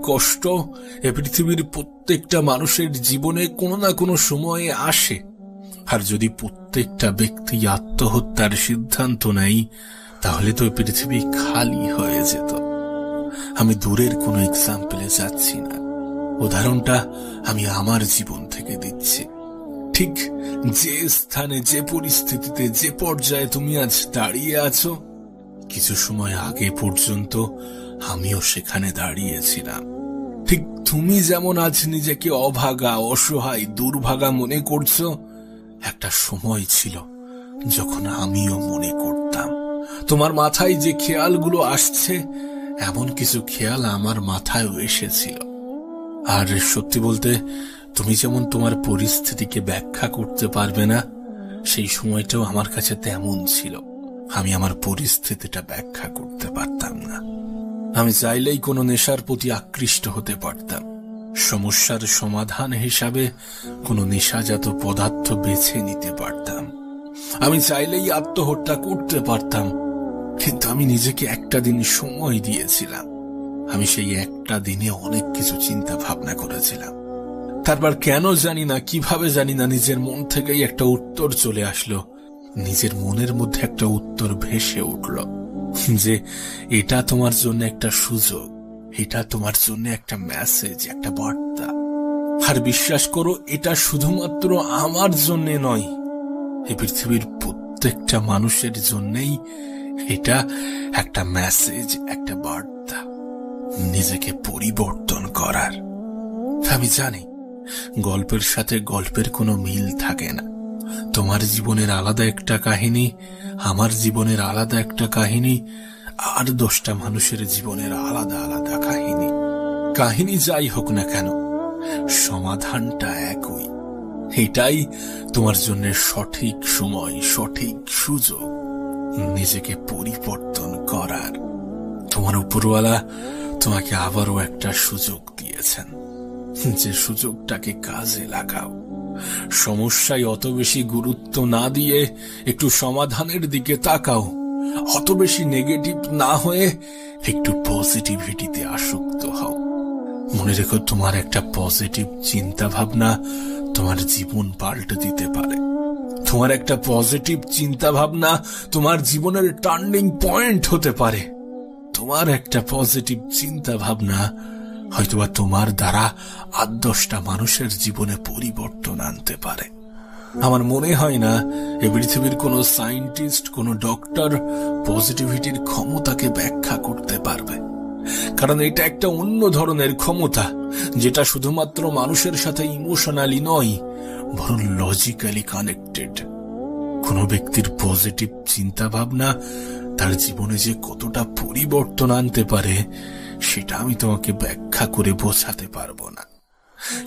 কষ্ট এ পৃথিবীর প্রত্যেকটা মানুষের জীবনে কোনো না কোনো সময়ে আসে। আর যদি প্রত্যেকটা ব্যক্তি আত্মহত্যার সিদ্ধান্ত নেয়, তাহলে তো পৃথিবী খালি হয়ে যেত। আমি দূরের কোনো এক্সাম্পলে যাচ্ছি না, উদাহরণটা আমি আমার জীবন থেকে দিচ্ছি। ঠিক যে স্থানে, যে পরিস্থিতিতে, যে পর্যায়ে তুমি আজ দাঁড়িয়ে আছো, কিছু সময় আগে পর্যন্ত আমিও সেখানে দাঁড়িয়েছিলাম। ঠিক তুমি যেমন আজ নিজেকে অভাগা, অসহায়, দুর্ভাগা মনে করছো, একটা সময় ছিল যখন আমিও মনে করতাম। তোমার মাথায় যে খেয়ালগুলো আসছে, এমন কিছু খেয়াল আমার মাথায়ও এসেছিল। আর সত্যি বলতে, তুমি যেমন তোমার পরিস্থিতিকে ব্যাখ্যা করতে পারবে না, সেই সময়টাও আমার কাছে তেমন ছিল। আমি আমার পরিস্থিতিটা ব্যাখ্যা করতে পারতাম না। আমি চাইলেই কোনো নেশার প্রতি আকৃষ্ট হতে পারতাম। সমস্যার সমাধান হিসাবে কোনো নেশাজাত পদার্থ বেছে নিতে পারতাম। আমি চাইলেই আত্মহত্যা করতে পারতাম, কিন্তু আমি নিজেকে একটা দিন সময় দিয়েছিলাম। আমি সেই একটা দিনে অনেক কিছু চিন্তা ভাবনা করেছিলাম। তারপর কেন জানি না, কিভাবে জানি না, নিজের মন থেকেই একটা উত্তর চলে আসলো। নিজের মনের মধ্যে একটা উত্তর ভেসে উঠল যে এটা তোমার জন্য একটা সুযোগ, এটা তোমার জন্য একটা মেসেজ, একটা বার্তা। আর বিশ্বাস করো, এটা শুধুমাত্র আমার জন্য নয়, এই পৃথিবীর প্রত্যেকটা মানুষের জন্যই এটা একটা মেসেজ, একটা বার্তা নিজেকে পরিবর্তন করার। আমি জানি গল্পের সাথে গল্পের কোনো মিল থাকে না। তোমার জীবনের আলাদা একটা কাহিনী, আমার জীবনের আলাদা একটা কাহিনী, আর 10টা মানুষের জীবনের আলাদা আলাদা কাহিনী। কাহিনী যাই হোক না কেন, সমাধানটা একই। এটাই তোমার জন্য সঠিক সময়, সঠিক সুযোগ নিজেকে পরিবর্তন করার। তোমার উপরওয়ালা তোমাকে আবারও একটা সুযোগ দিয়েছেন, যে সুযোগটাকে কাজে লাগাও। সমস্যায় অত বেশি গুরুত্ব না দিয়ে একটু সমাধানের দিকে তাকাও। অত বেশি নেগেটিভ না হয়ে একটু পজিটিভিটিতে আসক্ত হও। মনে রেখো, তোমার একটা পজিটিভ চিন্তা ভাবনা তোমার জীবন পাল্টে দিতে পারে। তোমার একটা পজিটিভ চিন্তা ভাবনা তোমার জীবনের টার্নিং পয়েন্ট হতে পারে। তোমার একটা পজিটিভ চিন্তা ভাবনা হয়তোবা তোমার দ্বারা 8-10টা মানুষের জীবনে পরিবর্তন আনতে পারে। আমার মনে হয় না এই পৃথিবীর কোনো সায়েন্টিস্ট, কোনো ডক্টর পজিটিভিটির ক্ষমতাকে ব্যাখ্যা করতে পারবে, কারণ এটা একটা অন্য ধরনের ক্ষমতা, যেটা শুধুমাত্র মানুষের সাথে ইমোশনালি নয়, বরং লজিক্যালি কানেক্টেড। কোনো ব্যক্তির পজিটিভ চিন্তা ভাবনা তার জীবনে যে কতটা পরিবর্তন আনতে পারে, সেটা আমি তোমাকে ব্যাখ্যা করে বোঝাতে পারবো না।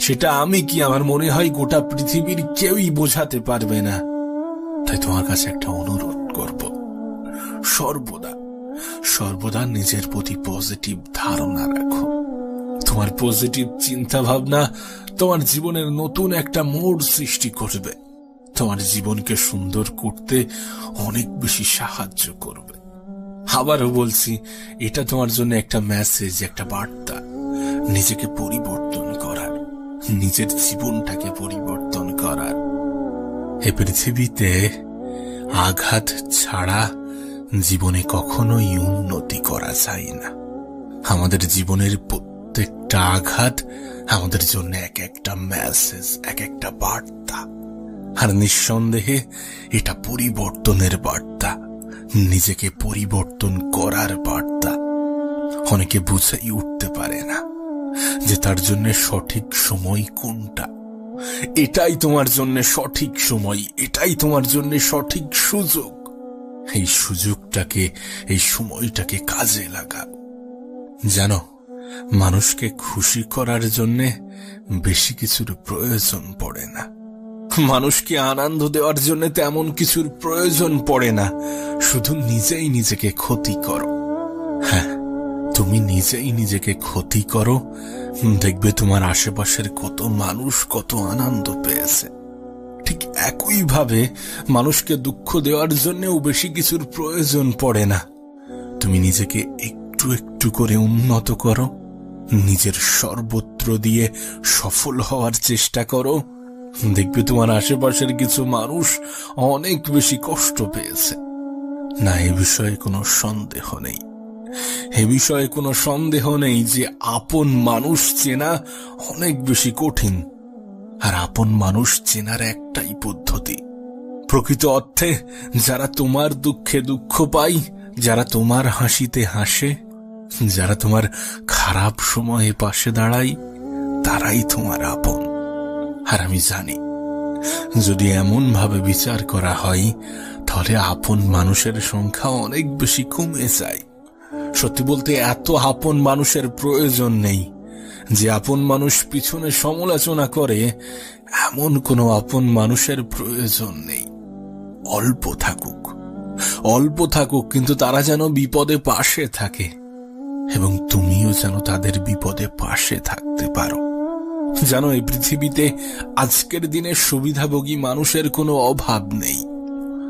সেটা আমি কি, আমার মনে হয় গোটা পৃথিবীর কেউই বোঝাতে পারবে না। তাই তোমার কাছে একটা অনুরোধ করব, সর্বদা সর্বদা নিজের প্রতি পজিটিভ ধারণা রাখো। তোমার পজিটিভ চিন্তা ভাবনা তোমার জীবনের নতুন একটা মোড় সৃষ্টি করবে, তোমার জীবনকে সুন্দর করতে অনেক বেশি সাহায্য করবে। আবারও বলছি, এটা তোমার জন্য একটা মেসেজ, একটা বার্তা নিজেকে পরিবর্তন করার, নিজের জীবনটাকে পরিবর্তন করার। এ পৃথিবীতে আঘাত ছাড়া জীবনে কখনোই উন্নতি করা যায় না। আমাদের জীবনের প্রত্যেকটা আঘাত আমাদের জন্য এক একটা মেসেজ, এক একটা বার্তা। আর নিঃসন্দেহে এটা পরিবর্তনের বার্তা, নিজেকে পরিবর্তন করার বার্তা। অনেকে বুঝেই উঠতে পারে না যে তার জন্য সঠিক সময় কোনটা। এটাই তোমার জন্য সঠিক সময়, এটাই তোমার জন্য সঠিক সুযোগ। এই সুযোগটাকে, এই সময়টাকে কাজে লাগাও। জানো, মানুষকে খুশি করার জন্য বেশি কিছুর প্রয়োজন পড়ে না। মানুষকে আনন্দ দেওয়ার জন্য তেমন কিছুর প্রয়োজন পড়ে না। শুধু নিজেই নিজেকে ক্ষতি করো। হ্যাঁ, তুমি নিজেই নিজেকে ক্ষতি করো, দেখবে তোমার আশেপাশের কত মানুষ কত আনন্দ পেয়েছে। ঠিক একইভাবে মানুষকে দুঃখ দেওয়ার জন্যও বেশি কিছুর প্রয়োজন পড়ে না। তুমি নিজেকে একটু একটু করে উন্নত করো, নিজের সর্বত্র দিয়ে সফল হওয়ার চেষ্টা করো, দেখবে তোমার আশেপাশের কিছু মানুষ অনেক বেশি কষ্ট পেয়েছে। না, এ বিষয়ে কোনো সন্দেহ নেই, এ বিষয়ে কোনো সন্দেহ নেই যে আপন মানুষ চেনা অনেক বেশি কঠিন। আর আপন মানুষ চেনার একটাই পদ্ধতি, প্রকৃত অর্থে যারা তোমার দুঃখে দুঃখ পায়, যারা তোমার হাসিতে হাসে, যারা তোমার খারাপ সময়ে পাশে দাঁড়ায়, তারাই তোমার আপন। আর আমি জানি যদি এমন ভাবে বিচার করা হয় তাহলে আপন মানুষের সংখ্যা অনেক বেশি কমে যায়। সত্যি বলতে এত আপন মানুষের প্রয়োজন নেই। যে আপন মানুষ পিছনে সমালোচনা করে, এমন কোনো আপন মানুষের প্রয়োজন নেই। অল্প থাকুক, অল্প থাকুক, কিন্তু তারা যেন বিপদে পাশে থাকে, এবং তুমিও যেন তাদের বিপদে পাশে থাকতে পারো। জানো, এই পৃথিবীতে আজকের দিনে সুবিধাভোগী মানুষের কোনো অভাব নেই।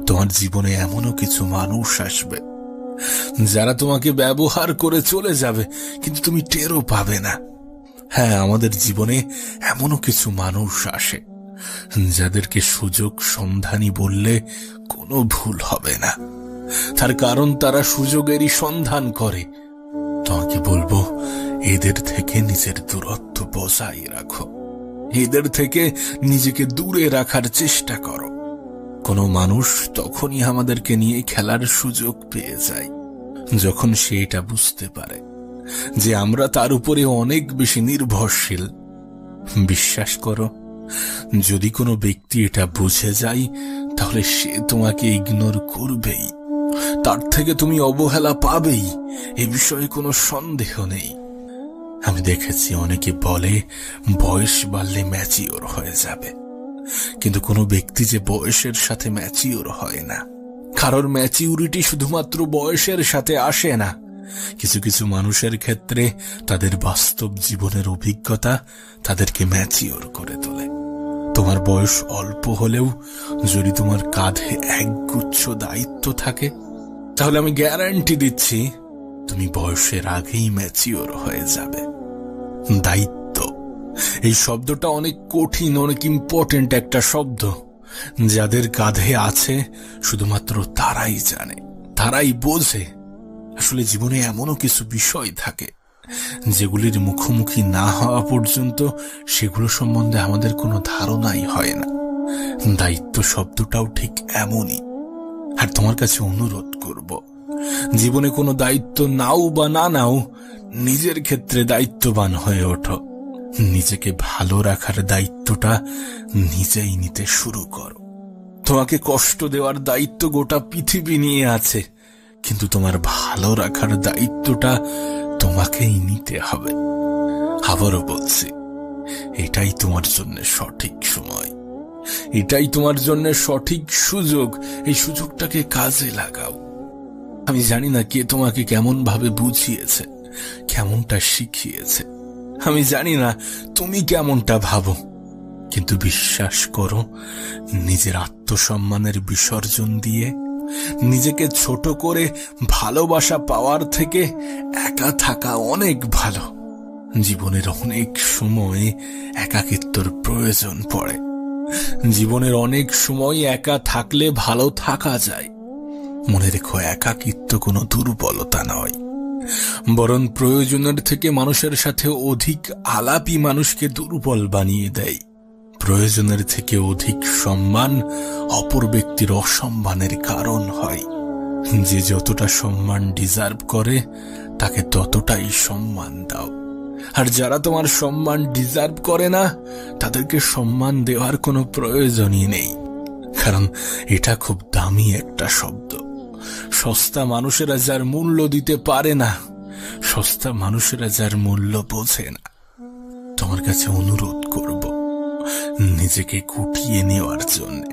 তোমার জীবনে এমনও কিছু মানুষ আসবে যারা তোমাকে ব্যবহার করে চলে যাবে, কিন্তু তুমি টেরও পাবে না। হ্যাঁ, আমাদের জীবনে এমনও কিছু মানুষ আসে যাদেরকে সুযোগ সন্ধানী বললে কোনো ভুল হবে না। তার কারণ তারা সুযোগেরই সন্ধান করে। তোমাকে বলবো, এদের থেকে নিজের দূরত্ব বজায় রাখো, এদের থেকে নিজেকে দূরে রাখার চেষ্টা করো। কোনো মানুষ তখনই আমাদেরকে নিয়ে খেলার সুযোগ পেয়ে যায় যখন সে এটা বুঝতে পারে যে আমরা তার উপরে অনেক বেশি নির্ভরশীল। বিশ্বাস করো, যদি কোনো ব্যক্তি এটা বুঝে যায় তাহলে সে তোমাকে ইগনোর করবেই, তার থেকে তুমি অবহেলা পাবেই, এ বিষয়ে কোনো সন্দেহ নেই। আমি দেখেছি অনেকে বলে বয়স বাড়লে ম্যাচিওর হয়ে যাবে, কিন্তু কোনো ব্যক্তি যে বয়সের সাথে ম্যাচিওর হয় না। কারোর ম্যাচিউরিটি শুধুমাত্র বয়সের সাথে আসে না। কিছু কিছু মানুষের ক্ষেত্রে তাদের বাস্তব জীবনের অভিজ্ঞতা তাদেরকে ম্যাচিওর করে তোলে। তোমার বয়স অল্প হলেও যদি তোমার কাঁধে একগুচ্ছ দায়িত্ব থাকে, তাহলে আমি গ্যারান্টি দিচ্ছি তুমি বয়সের আগেই ম্যাচিওর হয়ে যাবে। দায়িত্ব, এই শব্দটা অনেক কঠিন, অনেক ইম্পর্টেন্ট একটা শব্দ। যাদের কাঁধে আছে শুধুমাত্র তারাই জানে, তারাই বোঝে। আসলে জীবনে এমনও কিছু বিষয় থাকে যেগুলির মুখোমুখি না হওয়া পর্যন্ত সেগুলো সম্বন্ধে আমাদের কোনো ধারণাই হয় না। দায়িত্ব শব্দটাও ঠিক এমনই। আর তোমার কাছে অনুরোধ করব, জীবনে কোনো দায়িত্ব নাও বা না নাও, নিজের ক্ষেত্রে দায়িত্ববান হয়ে ওঠো। নিজেকে ভালো রাখার দায়িত্বটা নিজেই নিতে শুরু করো। তোমাকে কষ্ট দেওয়ার দায়িত্ব গোটা পৃথিবী নিয়ে আছে, কিন্তু তোমার ভালো রাখার দায়িত্বটা তোমাকেই নিতে হবে। আবারও বলছি, এটাই তোমার জন্য সঠিক সময়, এটাই তোমার জন্য সঠিক সুযোগ। এই সুযোগটাকে কাজে লাগাও। আমি জানি না কে তোমাকে কেমন ভাবে বুঝিয়েছে, কেমনটা শিখিয়েছে। আমি জানি না তুমি কেমনটা ভাবো, কিন্তু বিশ্বাস করো, নিজের আত্মসম্মানের বিসর্জন দিয়ে নিজেকে ছোট করে ভালোবাসা পাওয়ার থেকে একা থাকা অনেক ভালো। জীবনের অনেক সময় একাকিত্বর প্রয়োজন পড়ে। জীবনের অনেক সময় একা থাকলে ভালো থাকা যায়। মনে রেখো, একাকিত্ব কোনো দুর্বলতা নয়, বরং প্রয়োজনের থেকে মানুষের সাথে অধিক আলাপই মানুষকে দুর্বল বানিয়ে দেয়। প্রয়োজনের থেকে অধিক সম্মান অপর ব্যক্তির অসম্মানের কারণ হয়। যে যতটা সম্মান ডিজার্ভ করে তাকে ততটাই সম্মান দাও, আর যারা তোমার সম্মান ডিজার্ভ করে না তাদেরকে সম্মান দেওয়ার কোনো প্রয়োজনই নেই। কারণ এটা খুব দামি একটা শব্দ। সস্তা মানুষেরা যার মূল্য দিতে পারে না, সস্তা মানুষেরা যার মূল্য বোঝে না। তোমার কাছে অনুরোধ করব, নিজেকে গুটিয়ে নেওয়ার জন্য।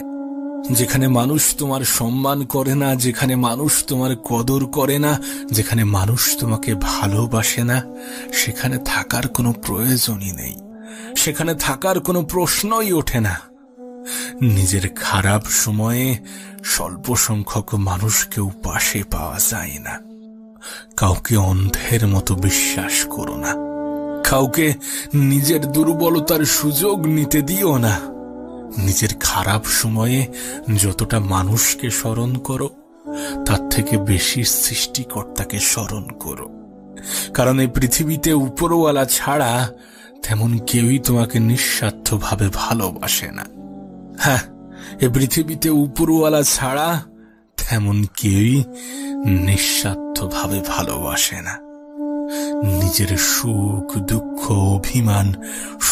যেখানে মানুষ তোমার সম্মান করে না, যেখানে মানুষ তোমার কদর করে না, যেখানে মানুষ তোমাকে ভালোবাসে না, সেখানে থাকার কোনো প্রয়োজনই নেই, সেখানে থাকার কোনো প্রশ্নই ওঠে না। নিজের খারাপ সময়ে স্বল্প সংখ্যক মানুষকেও পাশে পাওয়া যায় না। কাউকে অন্ধের মতো বিশ্বাস করো না। কাউকে নিজের দুর্বলতার সুযোগ নিতে দিও না। নিজের খারাপ সময়ে যতটা মানুষকে স্মরণ করো, তার থেকে বেশি সৃষ্টিকর্তাকে স্মরণ করো। কারণ এই পৃথিবীতে উপরওয়ালা ছাড়া তেমন কেউই তোমাকে নিঃস্বার্থভাবে ভালোবাসে না। হ্যাঁ, এ পৃথিবীতে উপরওয়ালা ছাড়া তেমন কেউই নিঃস্বার্থভাবে ভালোবাসে না। নিজের সুখ, দুঃখ, অভিমান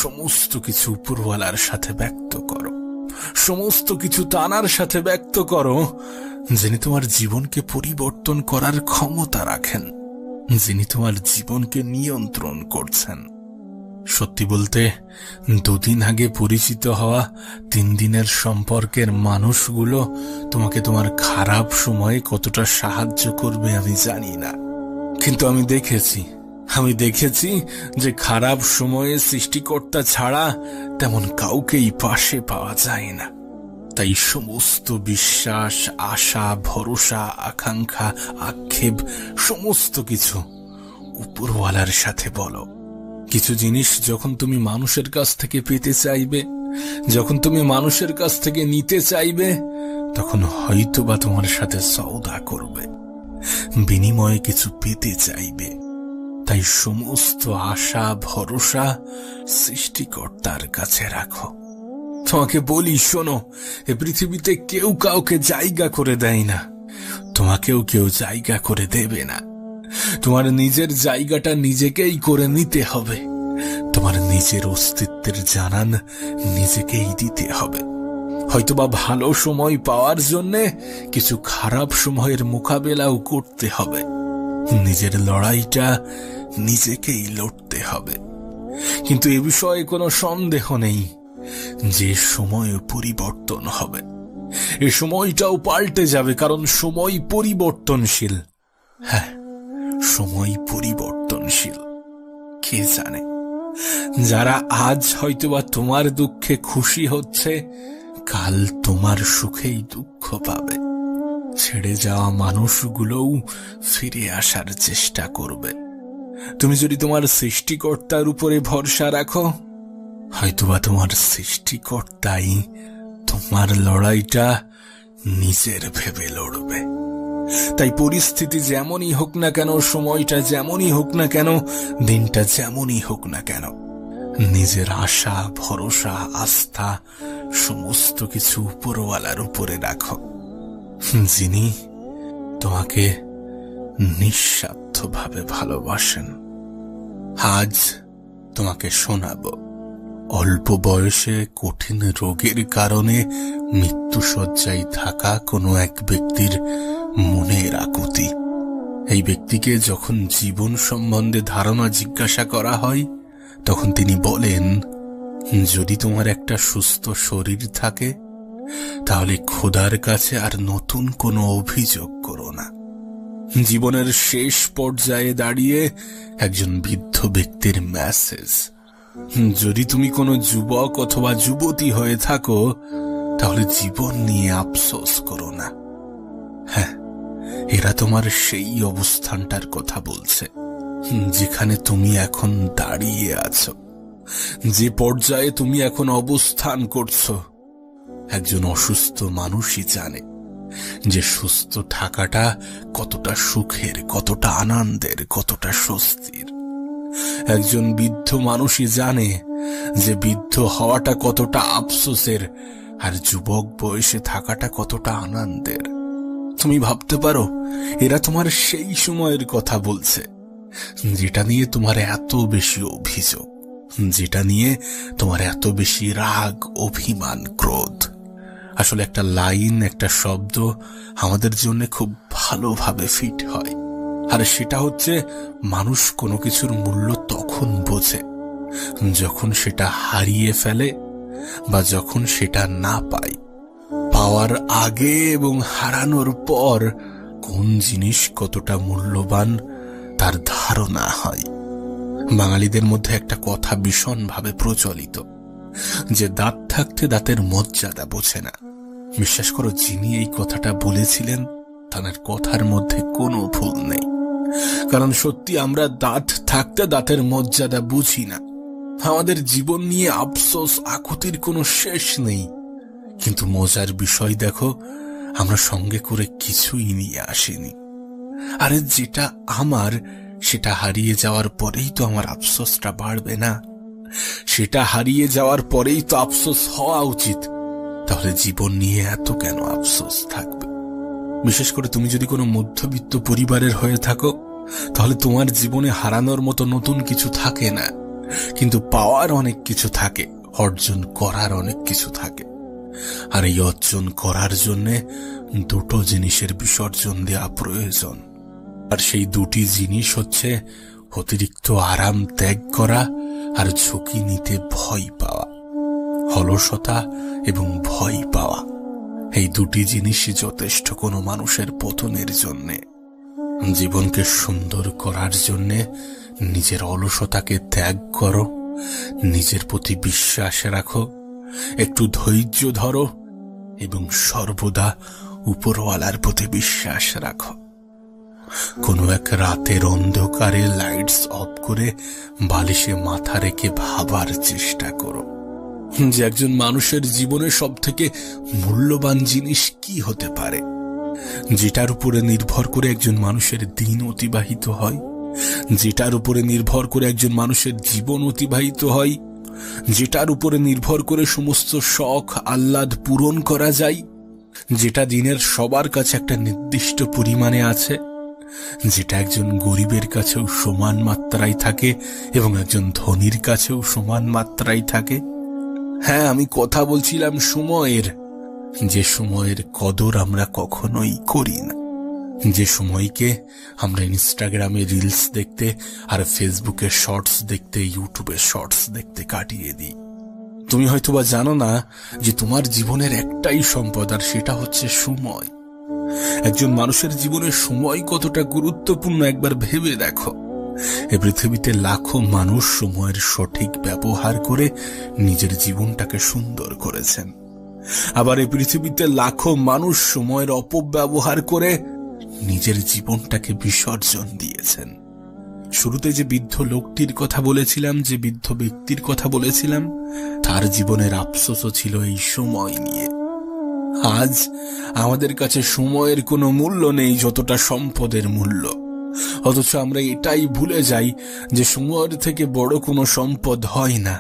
সমস্ত কিছু উপরওয়ালার সাথে ব্যক্ত করো। সমস্ত কিছু তানার সাথে ব্যক্ত করো, যিনি তোমার জীবনকে পরিবর্তন করার ক্ষমতা রাখেন, যিনি তোমার জীবনকে নিয়ন্ত্রণ করছেন। সত্যি বলতে, 2 দিন আগে পরিচিত হওয়া 3 দিনের সম্পর্কের মানুষগুলো তোমাকে তোমার খারাপ সময়ে কতটা সাহায্য করবে আমি জানি না, কিন্তু আমি দেখেছি যে খারাপ সময়ে সৃষ্টিকর্তা ছাড়া তেমন কাউকেই পাশে পাওয়া যায় না। তাই সমস্ত বিশ্বাস, আশা, ভরসা, আকাঙ্ক্ষা, আক্ষেপ সমস্ত কিছু উপরওয়ালার সাথে বলো। কিছু জিনিস যখন তুমি মানুষের কাছ থেকে পেতে চাইবে, যখন তুমি মানুষের কাছ থেকে নিতে চাইবে, তখন হয়তোবা তোমার সাথে সওদা করবে, বিনিময়ে কিছু পেতে চাইবে। তাই সমস্ত আশা, ভরসা সৃষ্টিকর্তার কাছে রাখো। তোমাকে বলি, শোনো, এ পৃথিবীতে কেউ কাউকে জায়গা করে দেয় না, তোমাকেও কেউ জায়গা করে দেবে না। তোমার নিজের জায়গাটা নিজেকেই করে নিতে হবে। তোমার নিজের অস্তিত্বের জানান নিজেকেই দিতে হবে। হয়তোবা ভালো সময় পাওয়ার জন্যে কিছু খারাপ সময়ের মোকাবেলাও করতে হবে। নিজের লড়াইটা নিজেকেই লড়তে হবে। কিন্তু এ বিষয়ে কোনো সন্দেহ নেই যে সময় পরিবর্তন হবে, এ সময়টাও পাল্টে যাবে, কারণ সময় পরিবর্তনশীল। হ্যাঁ, সময় পরিবর্তনশীল। কে জানে, যারা আজ হয়তোবা তোমার দুঃখে খুশি হচ্ছে, কাল তোমার সুখেই দুঃখ পাবে। ছেড়ে যাওয়া মানুষগুলোও ফিরে আসার চেষ্টা করবে। তুমি যদি তোমার সৃষ্টিকর্তার উপরে ভরসা রাখো, হয়তোবা তোমার সৃষ্টিকর্তাই তোমার লড়াইটা নিজের ভেবে লড়বে। তাই পরিস্থিতি যেমনই হোক না কেন, সময়টা যেমনই হোক না কেন, দিনটা যেমনই হোক না কেন, নিজের আশা, ভরসা, আস্থা সমস্ত কিছু উপরওয়ালার উপরে রাখো, যিনি তোমাকে নিঃস্বার্থভাবে ভালোবাসেন। আজ তোমাকে শোনাবো অল্প বয়সে কঠিন রোগের কারণে মৃত্যুশয্যায় থাকা কোনো এক ব্যক্তির মনের আকুতি। এই ব্যক্তিকে যখন জীবন সম্বন্ধে ধারণা জিজ্ঞাসা করা হয়, তখন তিনি বলেন, যদি তোমার একটা সুস্থ শরীর থাকে, তাহলে খোদার কাছে আর নতুন কোনো অভিযোগ করো না। জীবনের শেষ পর্যায়ে দাঁড়িয়ে একজন বৃদ্ধ ব্যক্তির মেসেজ, যদি তুমি কোনো যুবক অথবা যুবতী হয়ে থাকো, তাহলে জীবন নিয়ে আফসোস করো না। হ্যাঁ, এরা তোমার সেই অবস্থানটার কথা বলছে, যেখানে তুমি এখন দাঁড়িয়ে আছো, যে পর্যায়ে তুমি এখন অবস্থান করছো। একজন অসুস্থ মানুষই জানে যে সুস্থ থাকাটা কতটা সুখের, কতটা আনন্দের, কতটা স্বস্তির। একজন বৃদ্ধ মানুষই জানে যে বৃদ্ধ হওয়াটা কতটা আফসোসের, আর যুবক বয়সে থাকাটা কতটা আনন্দের। তুমি ভাবতে পারো, এরা তোমার সেই সময়ের কথা বলছে যেটা নিয়ে তোমার এত বেশি অভিযোগ, যেটা নিয়ে তোমার এত বেশি রাগ, অভিমান, ক্রোধ। আসলে একটা লাইন, একটা শব্দ আমাদের জন্য খুব ভালোভাবে ফিট হয়, আর সেটা হচ্ছে, মানুষ কোনো কিছুর মূল্য তখন বোঝে যখন সেটা হারিয়ে ফেলে বা যখন সেটা না পায়। পাওয়ার আগে এবং হারানোর পর কোন জিনিস কতটা মূল্যবান তার ধারণা হয়। বাঙালিদের মধ্যে একটা কথা ভীষণভাবে প্রচলিত, যে দাঁত থাকতে দাঁতের মর্যাদা বোঝে না। বিশ্বাস করো, যিনি এই কথাটা বলেছিলেন তার কথার মধ্যে কোনো ভুল নেই। কারণ সত্যি আমরা দাঁত থাকতে দাঁতের মর্যাদা বুঝি না। আমাদের জীবন নিয়ে আফসোস আকুতির কোনো শেষ নেই, কিন্তু মজার বিষয় দেখো, আমরা সঙ্গে করে কিছুই নিয়ে আসিনি। আরে যেটা আমার সেটা হারিয়ে যাওয়ার পরেই তো আমার আফসোসটা বাড়বে না? সেটা হারিয়ে যাওয়ার পরেই তো আফসোস হওয়া উচিত। তাহলে জীবন নিয়ে এত কেন আফসোস থাকবে? বিশেষ করে তুমি যদি কোনো মধ্যবিত্ত পরিবারের হয়ে থাকো, তাহলে তোমার জীবনে হারানোর মতো নতুন কিছু থাকে না, কিন্তু পাওয়ার অনেক কিছু থাকে, অর্জন করার অনেক কিছু থাকে। আর এই অর্জন করার জন্যে দুটো জিনিসের বিসর্জন দেওয়া প্রয়োজন। আর সেই দুটি জিনিস হচ্ছে অতিরিক্ত আরাম ত্যাগ করা আর ঝুঁকি নিতে ভয় পাওয়া, অলসতা এবং ভয় পাওয়া। এই দুটি জিনিসই যথেষ্ট কোনো মানুষের পতনের জন্যে। জীবনকে সুন্দর করার জন্যে নিজের অলসতাকে ত্যাগ করো, নিজের প্রতি বিশ্বাস রাখো, একটু ধৈর্য ধরো এবং সর্বদা উপরওয়ালার প্রতি বিশ্বাস রাখো। কোনো এক রাতের অন্ধকারে লাইটস অফ করে বালিশে মাথা রেখে ভাবার চেষ্টা করো যে একজন মানুষের জীবনে সব থেকে মূল্যবান জিনিস কি হতে পারে, যেটার উপরে নির্ভর করে একজন মানুষের দিন অতিবাহিত হয়, যেটার উপরে নির্ভর করে একজন মানুষের জীবন অতিবাহিত হয়, যেটার উপরে নির্ভর করে সমস্ত শখ আহ্লাদ পূরণ করা যায়, যেটা দিনের সবার কাছে একটা নির্দিষ্ট পরিমাণে আছে, যেটা একজন গরিবের কাছেও সমান মাত্রায় থাকে এবং একজন ধনীর কাছেও সমান মাত্রায় থাকে। হ্যাঁ, আমি কথা বলছিলাম সময়ের, যে সময়ের কদর আমরা কখনোই করি না, যে সময়কে আমরা ইনস্টাগ্রামে রিলস দেখতে আর ফেসবুকে শর্টস দেখতে, ইউটিউবে শর্টস দেখতে কাটিয়ে দিই। তুমি হয়তোবা জানো না যে তোমার জীবনের একটাই সম্পদ, আর সেটা হচ্ছে সময়। একজন মানুষের জীবনে সময় কতটা গুরুত্বপূর্ণ একবার ভেবে দেখো। এই পৃথিবীতে লাখো মানুষ সময়ের সঠিক ব্যবহার করে নিজের জীবনটাকে সুন্দর করেছেন, আবার এই পৃথিবীতে লাখো মানুষ সময়ের অপব্যবহার করে নিজের জীবনটাকে বিসর্জন দিয়েছেন। শুরুতে যে বৃদ্ধ লোকটির কথা বলেছিলাম, যে বৃদ্ধ ব্যক্তির কথা বলেছিলাম, তার জীবনের আফসোসও ছিল এই সময় নিয়ে। আজ আমাদের কাছে সময়ের কোনো মূল্য নেই যতটা সম্পদের মূল্য, অথচ আমরা এটাই ভুলে যাই যে সময়ের থেকে বড় কোনো সম্পদ হয় না।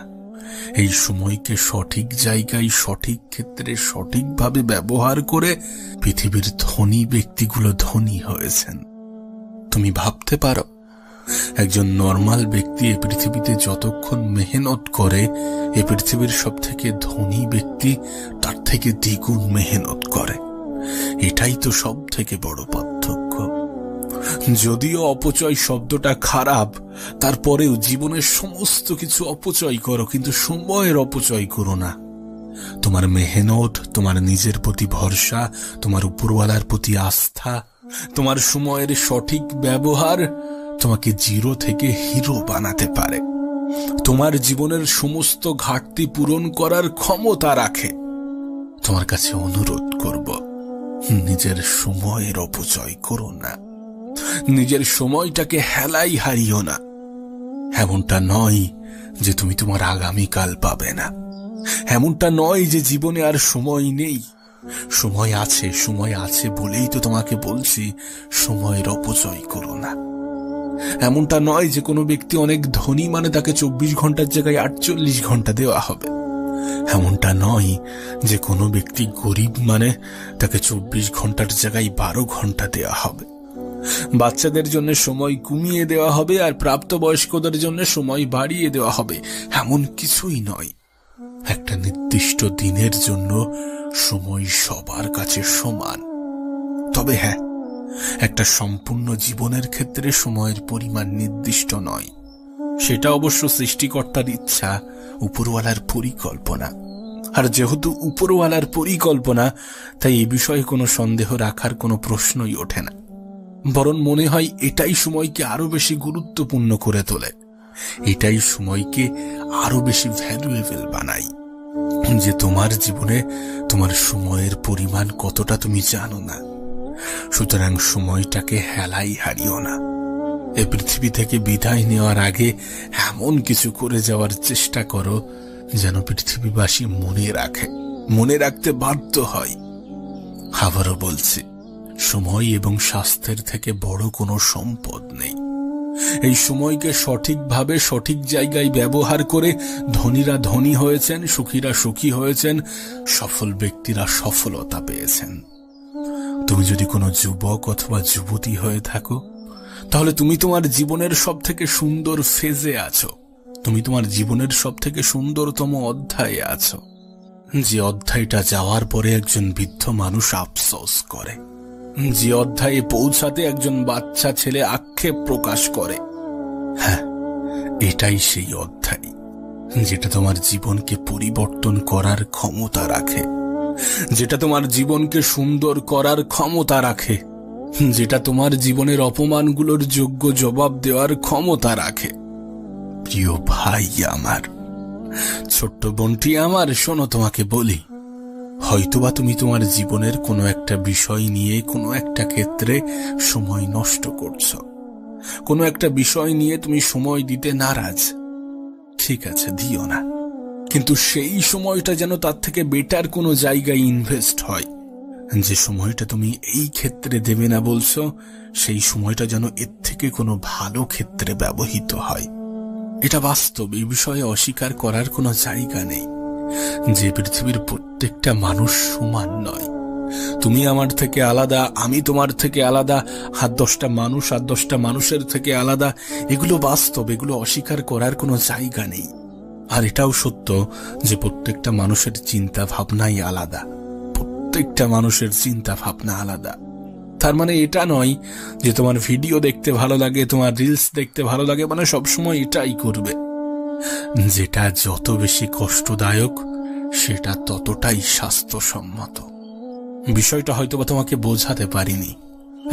এই সময়কে সঠিক জায়গায়, সঠিক ক্ষেত্রে, সঠিকভাবে ব্যবহার করে পৃথিবীর ধনী ব্যক্তিগুলো ধনী হয়েছেন। তুমি ভাবতে পারো, একজন নর্মাল ব্যক্তি এ পৃথিবীতে যতক্ষণ মেহনত করে, এ পৃথিবীর সব থেকে ধনী ব্যক্তি তার থেকে দ্বিগুণ মেহনত করে। এটাই তো সব থেকে বড় পার্থক্য। যদিও অপচয় শব্দটা খারাপ, তারপরেও জীবনের সমস্ত কিছু অপচয় করো, কিন্তু সময়ের অপচয় করো না। তোমার মেহনত, তোমার নিজের প্রতি ভরসা, তোমার উপরওয়ালার প্রতি আস্থা, তোমার সময়ের সঠিক ব্যবহার তোমাকে জিরো থেকে হিরো বানাতে পারে, তোমার জীবনের সমস্ত ঘাটতি পূরণ করার ক্ষমতা রাখে। তোমার কাছে অনুরোধ করব, নিজের সময়ের অপচয় করো না, নিজের সময়টাকে হেলাই হারিও না। এমনটা নয় যে তুমি তোমার আগামীকাল পাবে না, এমনটা নয় যে জীবনে আর সময় নেই। সময় আছে, সময় আছে বলেই তো তোমাকে বলছি সময়ের অপচয় করো না। এমনটা নয় যে কোনো ব্যক্তি অনেক ধনী মানে তাকে 24 ঘন্টার জায়গায় 48 ঘন্টা দেওয়া হবে। এমনটা নয় যে কোনো ব্যক্তি গরিব মানে তাকে 24 ঘন্টার জায়গায় 12 ঘন্টা দেওয়া হবে। বাচ্চাদের জন্য সময় কমিয়ে দেওয়া হবে আর প্রাপ্তবয়স্কদের জন্য সময় বাড়িয়ে দেওয়া হবে, এমন কিছুই নয়। একটা নির্দিষ্ট দিনের জন্য সময় সবার কাছে সমান। তবে হ্যাঁ, একটা সম্পূর্ণ জীবনের ক্ষেত্রে সময়ের পরিমাণ নির্দিষ্ট নয়। সেটা অবশ্য সৃষ্টিকর্তার ইচ্ছা, উপরওয়ালার পরিকল্পনা। আর যেহেতু উপরওয়ালার পরিকল্পনা, তাই এই বিষয়ে কোনো সন্দেহ রাখার কোনো প্রশ্নই ওঠে না। বরং মনে হয় এটাই সময়কে আরো বেশি গুরুত্বপূর্ণ করে তোলে, এটাই সময়কে আরো বেশি ভ্যালুয়েবল বানায়। যে তোমার জীবনে তোমার সময়ের পরিমাণ কতটা তুমি জানো না, সুতরাং সময়টাকে হেলাই হারিও না। এ পৃথিবী থেকে বিদায় নেওয়ার আগে এমন কিছু করে যাওয়ার চেষ্টা করো যেন পৃথিবীবাসী মনে রাখতে বাধ্য হয়। আবারও বলছি, সময় এবং স্বাস্থ্যের থেকে বড় কোনো সম্পদ নেই। এই সময়কে সঠিকভাবে সঠিক জায়গায় ব্যবহার করে ধনীরা ধনী হয়েছেন, সুখীরা সুখী হয়েছেন, সফল ব্যক্তিরা সফলতা পেয়েছেন। তুমি যদি কোনো যুবক অথবা যুবতী হয়ে থাকো, তাহলে তুমি তোমার জীবনের সব থেকে সুন্দর ফেজে আছো। তুমি তোমার জীবনের সব থেকে সুন্দরতম অধ্যায়ে আছো, যে অধ্যায়টা যাওয়ার পরে একজন বৃদ্ধ মানুষ আফসোস করে, যে অধ্যায়ে পৌঁছাতে একজন বাচ্চা ছেলে আক্ষেপ প্রকাশ করে। হ্যাঁ, এটাই সেই অধ্যায় যেটা তোমার জীবনকে পরিবর্তন করার ক্ষমতা রাখে, যেটা তোমার জীবনকে সুন্দর করার ক্ষমতা রাখে, যেটা তোমার জীবনের অপমানগুলোর যোগ্য জবাব দেওয়ার ক্ষমতা রাখে। প্রিয় ভাই আমার, ছোট্ট বোনটি আমার, শোনো, তোমাকে বলি, হয়তোবা তুমি তোমার জীবনের কোনো একটা বিষয় নিয়ে কোনো একটা ক্ষেত্রে সময় নষ্ট করছো, কোনো একটা বিষয় নিয়ে তুমি সময় দিতে নারাজ। ঠিক আছে, দিও না, কিন্তু সেই সময়টা যেন তার থেকে বেটার কোনো জায়গায় ইনভেস্ট হয়। যে সময়টা তুমি এই ক্ষেত্রে দেবে না বলছো, সেই সময়টা যেন এর থেকে কোনো ভালো ক্ষেত্রে ব্যবহৃত হয়। এটা বাস্তব, এই বিষয়ে অস্বীকার করার কোনো জায়গা নেই। যে পৃথিবীর প্রত্যেকটা মানুষ সমান নয়। তুমি আমার থেকে আলাদা, আমি তোমার থেকে আলাদা, আর 10টা মানুষ আর 10টা মানুষের থেকে আলাদা। এগুলো বাস্তব, এগুলো অস্বীকার করার কোনো জায়গা নেই। আর এটাও সত্য যে প্রত্যেকটা মানুষের চিন্তা ভাবনাই আলাদা, প্রত্যেকটা মানুষের চিন্তা ভাবনা আলাদা। তার মানে এটা নয় যে তোমার ভিডিও দেখতে ভালো লাগে, তোমার রিলস দেখতে ভালো লাগে, মানে সবসময় এটাই করবে। যেটা যত বেশি কষ্টদায়ক সেটা ততটাই স্বাস্থ্যসম্মত। বিষয়টা হয়তোবা তোমাকে বোঝাতে পারিনি।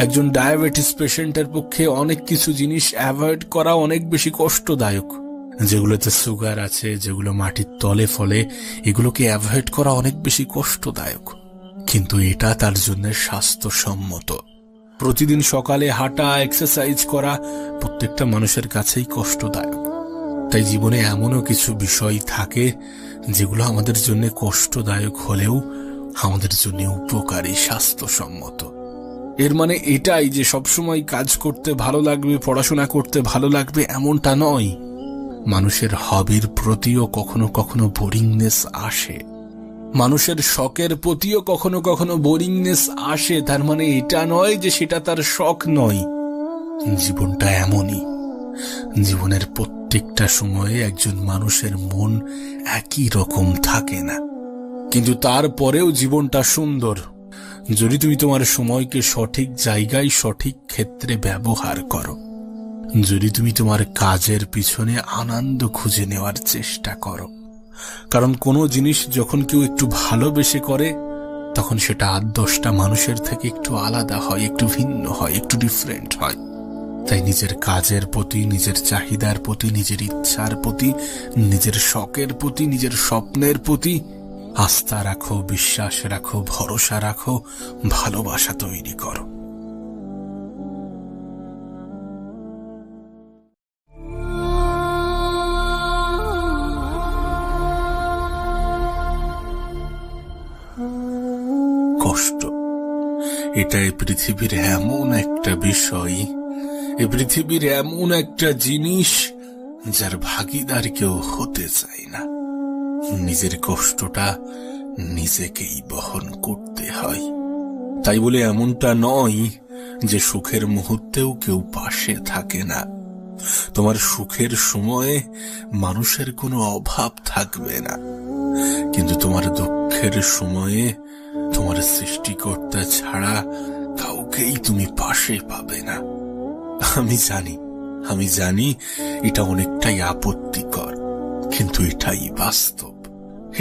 একজন ডায়াবেটিস পেশেন্টের পক্ষে অনেক কিছু জিনিস অ্যাভয়েড করা অনেক বেশি কষ্টদায়ক। যেগুলোতে সুগার আছে, যেগুলো মাটির তলে ফলে, এগুলোকে অ্যাভয়েড করা অনেক বেশি কষ্টদায়ক, কিন্তু এটা তার জন্য স্বাস্থ্যসম্মত। প্রতিদিন সকালে হাঁটা, এক্সারসাইজ করা প্রত্যেকটা মানুষের কাছেই কষ্টদায়ক। তাই জীবনে এমনও কিছু বিষয় থাকে যেগুলো আমাদের জন্য কষ্টদায়ক হলেও আমাদের জন্য উপকারী, স্বাস্থ্যসম্মত। এর মানে এটাই যে সবসময় কাজ করতে ভালো লাগবে, পড়াশোনা করতে ভালো লাগবে, এমনটা নয়। মানুষের হবির প্রতিও কখনো কখনো বোরিংনেস আসে, মানুষের শখের প্রতিও কখনো কখনো বোরিংনেস আসে। তার মানে এটা নয় যে সেটা তার শখ নয়। জীবনটা এমনই, জীবনের প্রত্যেকটা সময়ে একজন মানুষের মন একই রকম থাকে না, কিন্তু তারপরেও জীবনটা সুন্দর যদি তুমি তোমার সময়কে সঠিক জায়গায় সঠিক ক্ষেত্রে ব্যবহার করো, যদি তুমি তোমার কাজের পিছনে আনন্দ খুঁজে নেওয়ার চেষ্টা করো। কারণ কোনো জিনিস যখন কেউ একটু ভালোবেসে করে, তখন সেটা 8-10টা মানুষের থেকে একটু আলাদা হয়, একটু ভিন্ন হয়, একটু ডিফারেন্ট হয়। তাই নিজের কাজের প্রতি, নিজের চাহিদার প্রতি, নিজের ইচ্ছার প্রতি, নিজের শখের প্রতি, নিজের স্বপ্নের প্রতি আস্থা রাখো, বিশ্বাস রাখো, ভরসা রাখো, ভালোবাসা তৈরি করো। কষ্ট এটা এই পৃথিবীর এমন একটা বিষয়, এ পৃথিবীর এমন একটা জিনিস যার ভাগীদার কেউ হতে চায় না। নিজের কষ্টটা নিজেকেই বহন করতে হয়। তাই বলে এমনটা নয় যে সুখের মুহূর্তেও কেউ পাশে থাকে না। তোমার সুখের সময়ে মানুষের কোনো অভাব থাকবে না, কিন্তু তোমার দুঃখের সময়ে তোমার সৃষ্টিকর্তা ছাড়া কাউকেই তুমি পাশে পাবে না। আমি জানি এটা অনেকটাই আপত্তিকর, কিন্তু এটাই বাস্তব,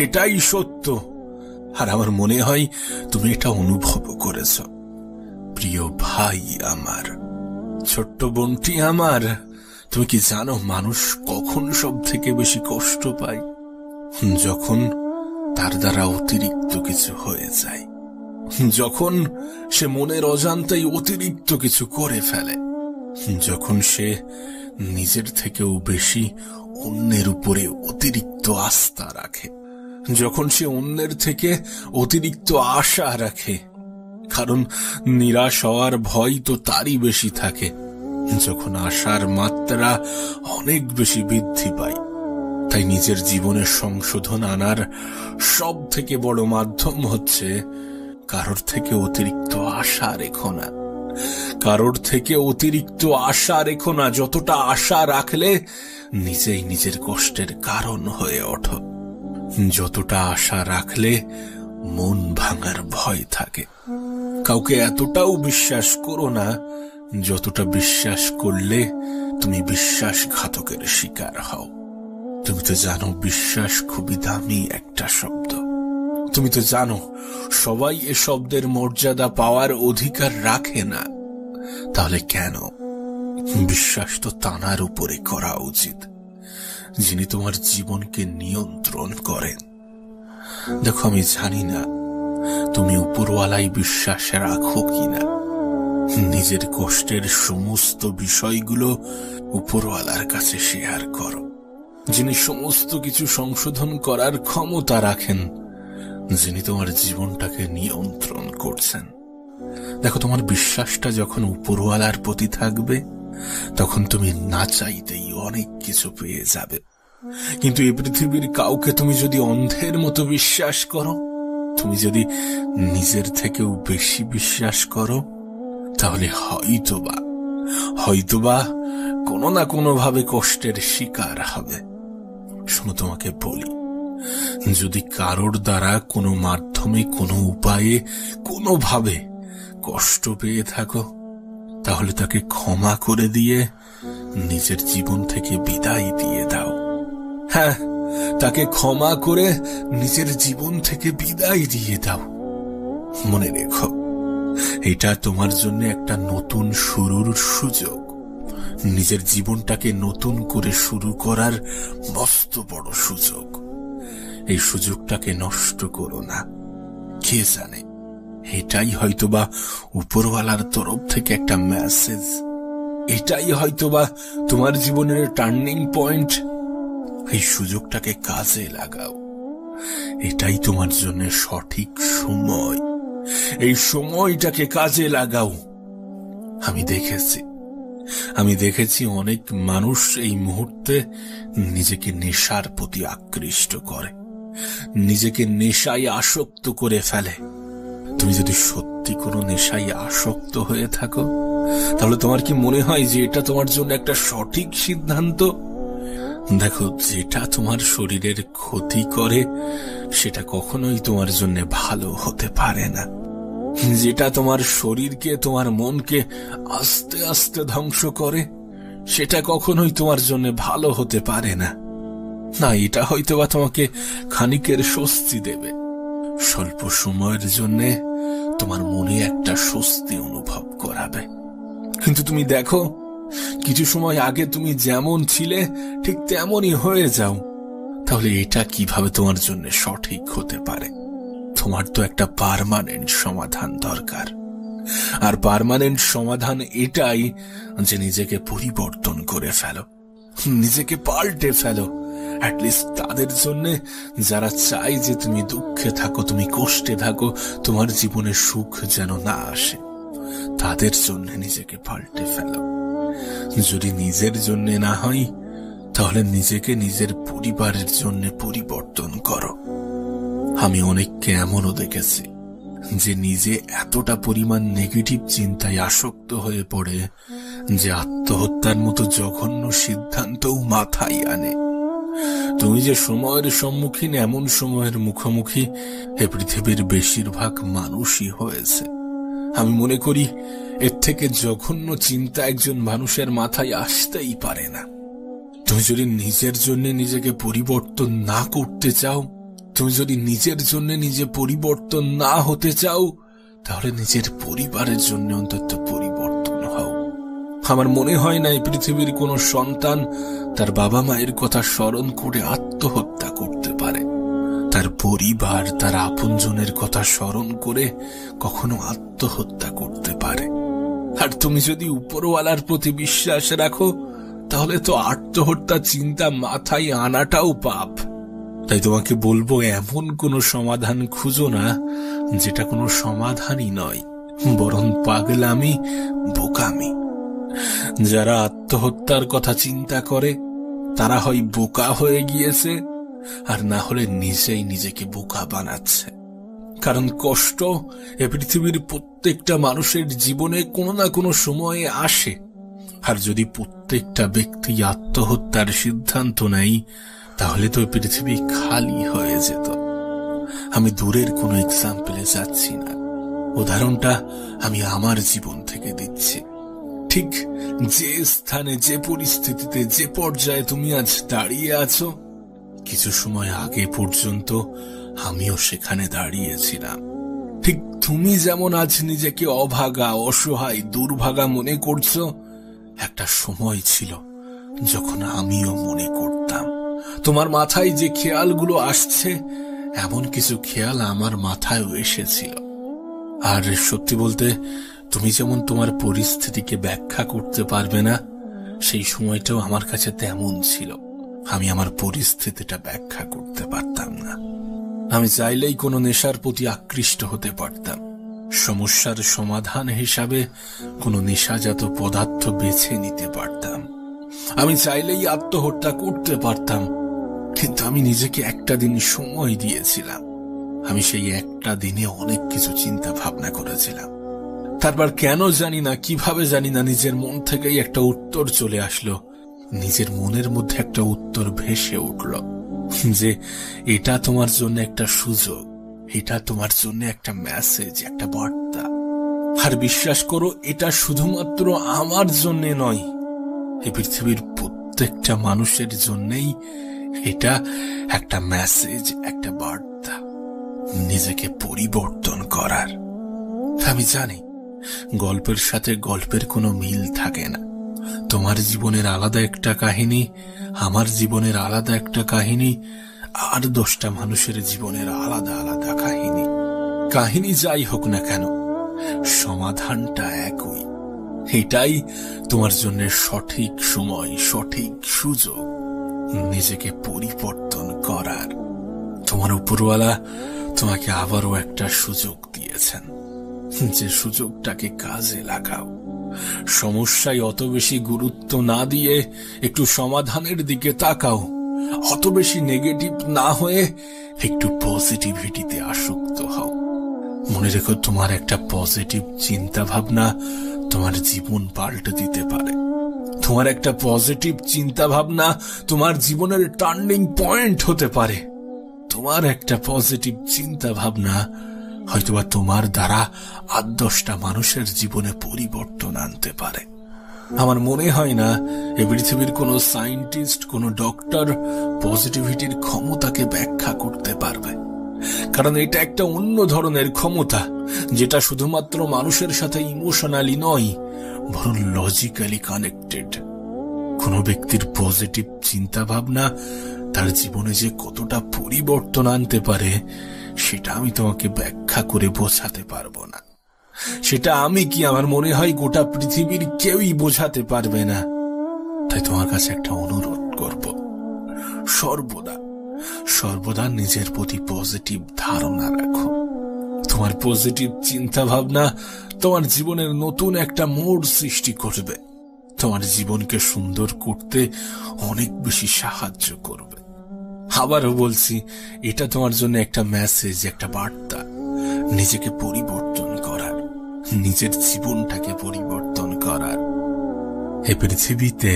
এটাই সত্য। আর আমার মনে হয় তুমি এটা অনুভব করেছ। প্রিয় ভাই আমার, ছোট্ট বোনটি আমার, তুমি কি জানো মানুষ কখন সব থেকে বেশি কষ্ট পায়? যখন তার দ্বারা অতিরিক্ত কিছু হয়ে যায়, যখন সে মনের অজান্তেই অতিরিক্ত কিছু করে ফেলে, যখন সে নিজের থেকেও বেশি অন্যের উপরে অতিরিক্ত আস্থা রাখে, যখন সে অন্যের থেকে অতিরিক্ত আশা রাখে, কারণ নিরাশ হওয়ার ভয় তো তারই বেশি থাকে। যখন আশার মাত্রা অনেক বেশি বৃদ্ধি পায়। তাই নিজের জীবনে সংশোধন আনার সব থেকে বড় মাধ্যম হচ্ছে কারোর থেকে অতিরিক্ত আশা রেখো না। কারোর থেকে অতিরিক্ত আশা রেখো না। যতটা আশা রাখলে নিজেই নিজের কষ্টের কারণ হয়ে ওঠো। যতটা আশা রাখলে মন ভাঙার ভয় থাকে। কাউকে এতটাও বিশ্বাস করো না যতটা বিশ্বাস করলে তুমি বিশ্বাসঘাতকের শিকার হও। তুমি তো জানো বিশ্বাস খুবই দামি একটা শব্দ। তুমি তো জানো সবাই এ শব্দের মর্যাদা পাওয়ার অধিকার রাখে না। তাহলে কেন? বিশ্বাস তো তানার উপরে করা উচিত যিনি তোমার জীবনকে নিয়ন্ত্রণ করেন। দেখো, আমি জানি না তুমি উপরওয়ালাই বিশ্বাস রাখো কিনা। নিজের কষ্টের সমস্ত বিষয়গুলো উপরওয়ালার কাছে শেয়ার করো, যিনি সমস্ত কিছু সংশোধন করার ক্ষমতা রাখেন, যিনি তোমার জীবনটাকে নিয়ন্ত্রণ করছেন। দেখো, তোমার বিশ্বাসটা যখন উপরওয়ালার প্রতি থাকবে তখন তুমি না চাইতেই অনেক কিছু পেয়ে যাবে। কিন্তু এই পৃথিবীর কাউকে তুমি যদি অন্ধের মতো বিশ্বাস করো, তুমি যদি নিজের থেকেও বেশি বিশ্বাস করো, তাহলে হয়তোবা কোনো না কোনো ভাবে কষ্টের শিকার হবে। শোনো, তোমাকে বলি, যদি কারোর দ্বারা কোনো মাধ্যমে, কোনো উপায়ে, কোনোভাবে কষ্ট পেয়ে থাকো, তাহলে তাকে ক্ষমা করে দিয়ে নিজের জীবন থেকে বিদায় দিয়ে দাও। হ্যাঁ, তাকে ক্ষমা করে নিজের জীবন থেকে বিদায় দিয়ে দাও। মনে রেখো, এটা তোমার জন্য একটা নতুন শুরুর সুযোগ। নিজের জীবনটাকে নতুন করে শুরু করার মস্ত বড় সুযোগ। এই সুযোগটাকে নষ্ট করো না। কে জানে, এটাই হয়তোবা উপরওয়ালার তরফ থেকে একটা মেসেজ। এটাই হয়তোবা তোমার জীবনের টার্নিং পয়েন্ট। এই সুযোগটাকে কাজে লাগাও। এটাই তোমার জন্য সঠিক সময়। এই সময়টাকে কাজে লাগাও। আমি দেখেছি অনেক মানুষ এই মুহূর্তে নিজেকে নেশার প্রতি আকৃষ্ট করে, নিজেকে নেশায় আসক্ত করে ফেলে। তুমি যদি সত্যি কোনো নেশায় আসক্ত হয়ে থাকো, তাহলে তোমার কি মনে হয় যে এটা তোমার জন্য একটা সঠিক সিদ্ধান্ত? দেখো, যেটা তোমার শরীরের ক্ষতি করে সেটা কখনোই তোমার জন্য ভালো হতে পারে না। যেটা তোমার শরীরকে, তোমার মনকে আস্তে আস্তে ধ্বংস করে সেটা কখনোই তোমার জন্য ভালো হতে পারে না। না, এটা হয়তোবা তোমাকে খানিকের স্বস্তি দেবে, স্বল্প সময়ের জন্য তোমার মনে একটা স্বস্তি অনুভব করাবে। কিন্তু তুমি দেখো, কিছু সময় আগে তুমি যেমন ছিলে ঠিক তেমনই হয়ে যাও। তাহলে এটা কিভাবে তোমার জন্য সঠিক হতে পারে? তোমার তো একটা পার্মানেন্ট সমাধান দরকার। আর পার্মানেন্ট সমাধান এটাই যে নিজেকে পরিবর্তন করে ফেলো, নিজেকে পাল্টে ফেলো। অ্যাটলিস্ট তাদের জন্য যারা চায় যে তুমি দুঃখে থাকো, তুমি কষ্টে থাকো, তোমার জীবনে সুখ যেন না আসে, তাদের জন্য নিজেকে পাল্টে ফেলো। যদি নিজের জন্য না হয়, তাহলে নিজেকে নিজের পরিবারের জন্য পরিবর্তন করো। আমি অনেককে এমনও দেখেছি যে নিজে এতটা পরিমাণ নেগেটিভ চিন্তায় আসক্ত হয়ে পড়ে যে আত্মহত্যার মতো জঘন্য সিদ্ধান্তও মাথায় আনে। তুমি যে সময়ের সম্মুখীন, এমন সময়ের মুখোমুখি এ পৃথিবীর বেশিরভাগ মানুষই হয়েছে। আমি মনে করি এর থেকে জঘন্য চিন্তা একজন মানুষের মাথায় আসতেই পারে না। তুমি যদি নিজের জন্য নিজেকে পরিবর্তন না করতে চাও, তুমি যদি নিজের জন্য নিজে পরিবর্তন না হতে চাও, তাহলে নিজের পরিবারের জন্য অন্তত পরিবর্তন হও। আমার মনে হয় না এই পৃথিবীর কোনো সন্তান তার বাবা মায়ের কথা স্মরণ করে আত্মহত্যা করতে পারে। তার পরিবার, তার আপনজনের কথা স্মরণ করে কখনো আত্মহত্যা করতে পারে। আর তুমি যদি উপরওয়ালার প্রতি বিশ্বাস রাখো, তাহলে তো আত্মহত্যা চিন্তা মাথায় আনাটাও পাপ। তাই তোমাকে বলবো, এমন কোনো সমাধান খুঁজো না যেটা কোনো সমাধানই নয়, বরং পাগলামি, বোকামি। যারা আত্মহত্যার কথা চিন্তা করে তারা হয় বোকা হয়ে গিয়েছে, আর না হলে নিজেই নিজেকে বোকা বানাচ্ছে। কারণ কষ্ট এ পৃথিবীর প্রত্যেকটা মানুষের জীবনে কোনো না কোনো সময়ে আসে। আর যদি প্রত্যেকটা ব্যক্তি আত্মহত্যার সিদ্ধান্ত নেয়, তাহলে তো পৃথিবী খালি হয়ে যেত। আমি দূরের কোনো এক্সাম্পলে যাচ্ছি না, উদাহরণটা আমি আমার জীবন থেকে দিচ্ছি। ঠিক যে স্থানে, যে পরিস্থিতিতে, যে পর্যায়ে তুমি আজ দাঁড়িয়ে আছো, কিছু সময় আগে পর্যন্ত আমিও সেখানে দাঁড়িয়েছিলাম। ঠিক তুমি যেমন আজ নিজেকে অভাগা, অসহায়, দুর্ভাগা মনে করছো, একটা সময় ছিল যখন আমিও মনে করতাম। তোমার মাথায় যে খেয়ালগুলো আসছে, এমন কিছু খেয়াল আমার মাথায়ও এসেছিল। আর সত্যি বলতে, তুমি যেমন তোমার পরিস্থিতিকে ব্যাখ্যা করতে পারবে না, সেই সময়টাও আমার কাছে তেমন ছিল। আমি আমার পরিস্থিতিটা ব্যাখ্যা করতে পারতাম না। আমি চাইলেই কোনো নেশার প্রতি আকৃষ্ট হতে পারতাম, সমস্যার সমাধান হিসাবে কোনো নেশাজাত পদার্থ বেছে নিতে পারতাম। আমি চাইলেই আত্মহত্যা করতে পারতাম, কিন্তু আমি নিজেকে একটা দিন সময় দিয়েছিলাম। আমি সেই একটা দিনে অনেক কিছু চিন্তা ভাবনা করেছিলাম। তারপর কেন জানি না, কিভাবে জানি না, নিজের মন থেকেই একটা উত্তর চলে আসলো। নিজের মনের মধ্যে একটা উত্তর ভেসে উঠল যে এটা তোমার জন্য একটা সুযোগ, এটা তোমার জন্য একটা মেসেজ, একটা বার্তা। আর বিশ্বাস করো, এটা শুধুমাত্র আমার জন্য নয়, এই পৃথিবীর প্রত্যেকটা মানুষের জন্যই এটা একটা মেসেজ, একটা বার্তা, নিজেকে পরিবর্তন করার। আমি জানি গল্পের সাথে গল্পের কোনো মিল থাকে না। তোমার জীবনের আলাদা একটা কাহিনী, আমার জীবনের আলাদা একটা কাহিনী, আর 10টা মানুষের জীবনের আলাদা আলাদা কাহিনী। কাহিনী যাই হোক না কেন, সমাধানটা একই। এটাই তোমার জন্য সঠিক সময়, সঠিক সুযোগ নিজেকে পরিবর্তন করার। তোমার উপরওয়ালা তোমাকে আবারও একটা সুযোগ দিয়েছেন, যে সুযোগটাকে কাজে লাগাও। সমস্যায় অত বেশি গুরুত্ব না দিয়ে একটু সমাধানের দিকে তাকাও। অত বেশি নেগেটিভ না হয়ে একটু পজিটিভিটিতে আসক্ত হও। মনে রেখো, তোমার একটা পজিটিভ চিন্তা ভাবনা তোমার জীবন পাল্টে দিতে পারে। তোমার একটা পজিটিভ চিন্তা ভাবনা তোমার জীবনের টার্নিং পয়েন্ট হতে পারে। তোমার একটা পজিটিভ চিন্তা ভাবনা হয়তোবা তোমার দ্বারা 8-10টা মানুষের জীবনে পরিবর্তন আনতে পারে। আমার মনে হয় না এ পৃথিবীর কোনো সায়েন্টিস্ট, কোনো ডক্টর পজিটিভিটির ক্ষমতাকে ব্যাখ্যা করতে পারবে, কারণ এটা একটা অন্য ধরনের ক্ষমতা, যেটা শুধুমাত্র মানুষের সাথে ইমোশনালি নয়, বরং লজিক্যালি কানেক্টেড। কোনো ব্যক্তির পজিটিভ চিন্তা ভাবনা তার জীবনে যে কতটা পরিবর্তন আনতে পারে, সেটা আমি তোমাকে ব্যাখ্যা করে বোঝাতে পারবো না। সেটা আমি কি, আমার মনে হয় গোটা পৃথিবীর কেউই বোঝাতে পারবে না। তাই তোমার কাছে একটা অনুরোধ করব, সর্বদা সর্বদা নিজের প্রতি পজিটিভ ধারণা রাখো। তোমার পজিটিভ চিন্তা ভাবনা তোমার জীবনের নতুন একটা মোড় সৃষ্টি করবে, তোমার জীবনকে সুন্দর করতে অনেক বেশি সাহায্য করবে। আবারও বলছি, এটা তোমার জন্য একটা মেসেজ, একটা বার্তা, নিজেকে পরিবর্তন করার, নিজের জীবনটাকে পরিবর্তন করার। এ পৃথিবীতে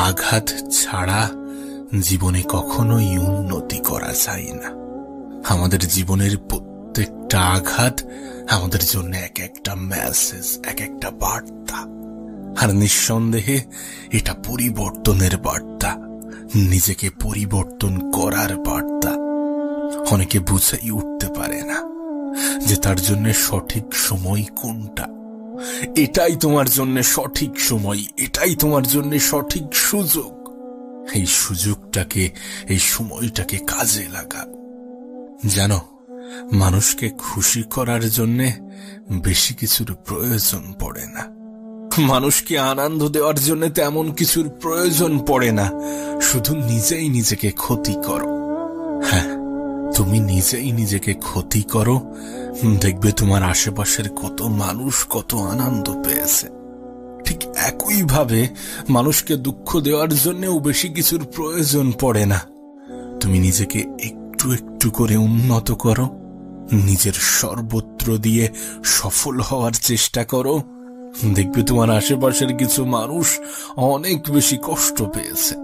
আঘাত ছাড়া জীবনে কখনোই উন্নতি করা যায় না। আমাদের জীবনের প্রত্যেকটা আঘাত আমাদের জন্য এক একটা মেসেজ, এক একটা বার্তা। আর নিঃসন্দেহে এটা পরিবর্তনের বার্তা, নিজেকে পরিবর্তন করার বার্তা। অনেকে বুঝেই উঠতে পারে না যে তার জন্য সঠিক সময় কোনটা। এটাই তোমার জন্য সঠিক সময়, এটাই তোমার জন্য সঠিক সুযোগ। এই সুযোগটাকে, এই সময়টাকে কাজে লাগাও। জানো, মানুষকে খুশি করার জন্যে বেশি কিছুর প্রয়োজন পড়ে না, মানুষকে আনন্দ দেওয়ার জন্য তেমন কিছুর প্রয়োজন পড়ে না। শুধু নিজেই নিজেকে ক্ষতি করো। হ্যাঁ, তুমি নিজেই নিজেকে ক্ষতি করো, দেখবে তোমার আশেপাশের কত মানুষ কত আনন্দ পেয়েছে। ঠিক একইভাবে মানুষকে দুঃখ দেওয়ার জন্যও বেশি কিছুর প্রয়োজন পড়ে না। তুমি নিজেকে একটু একটু করে উন্নত করো, নিজের সর্বত্র দিয়ে সফল হওয়ার চেষ্টা করো, দেখবে তোমার আশেপাশের কিছু মানুষ অনেক বেশি কষ্ট পেয়েছে।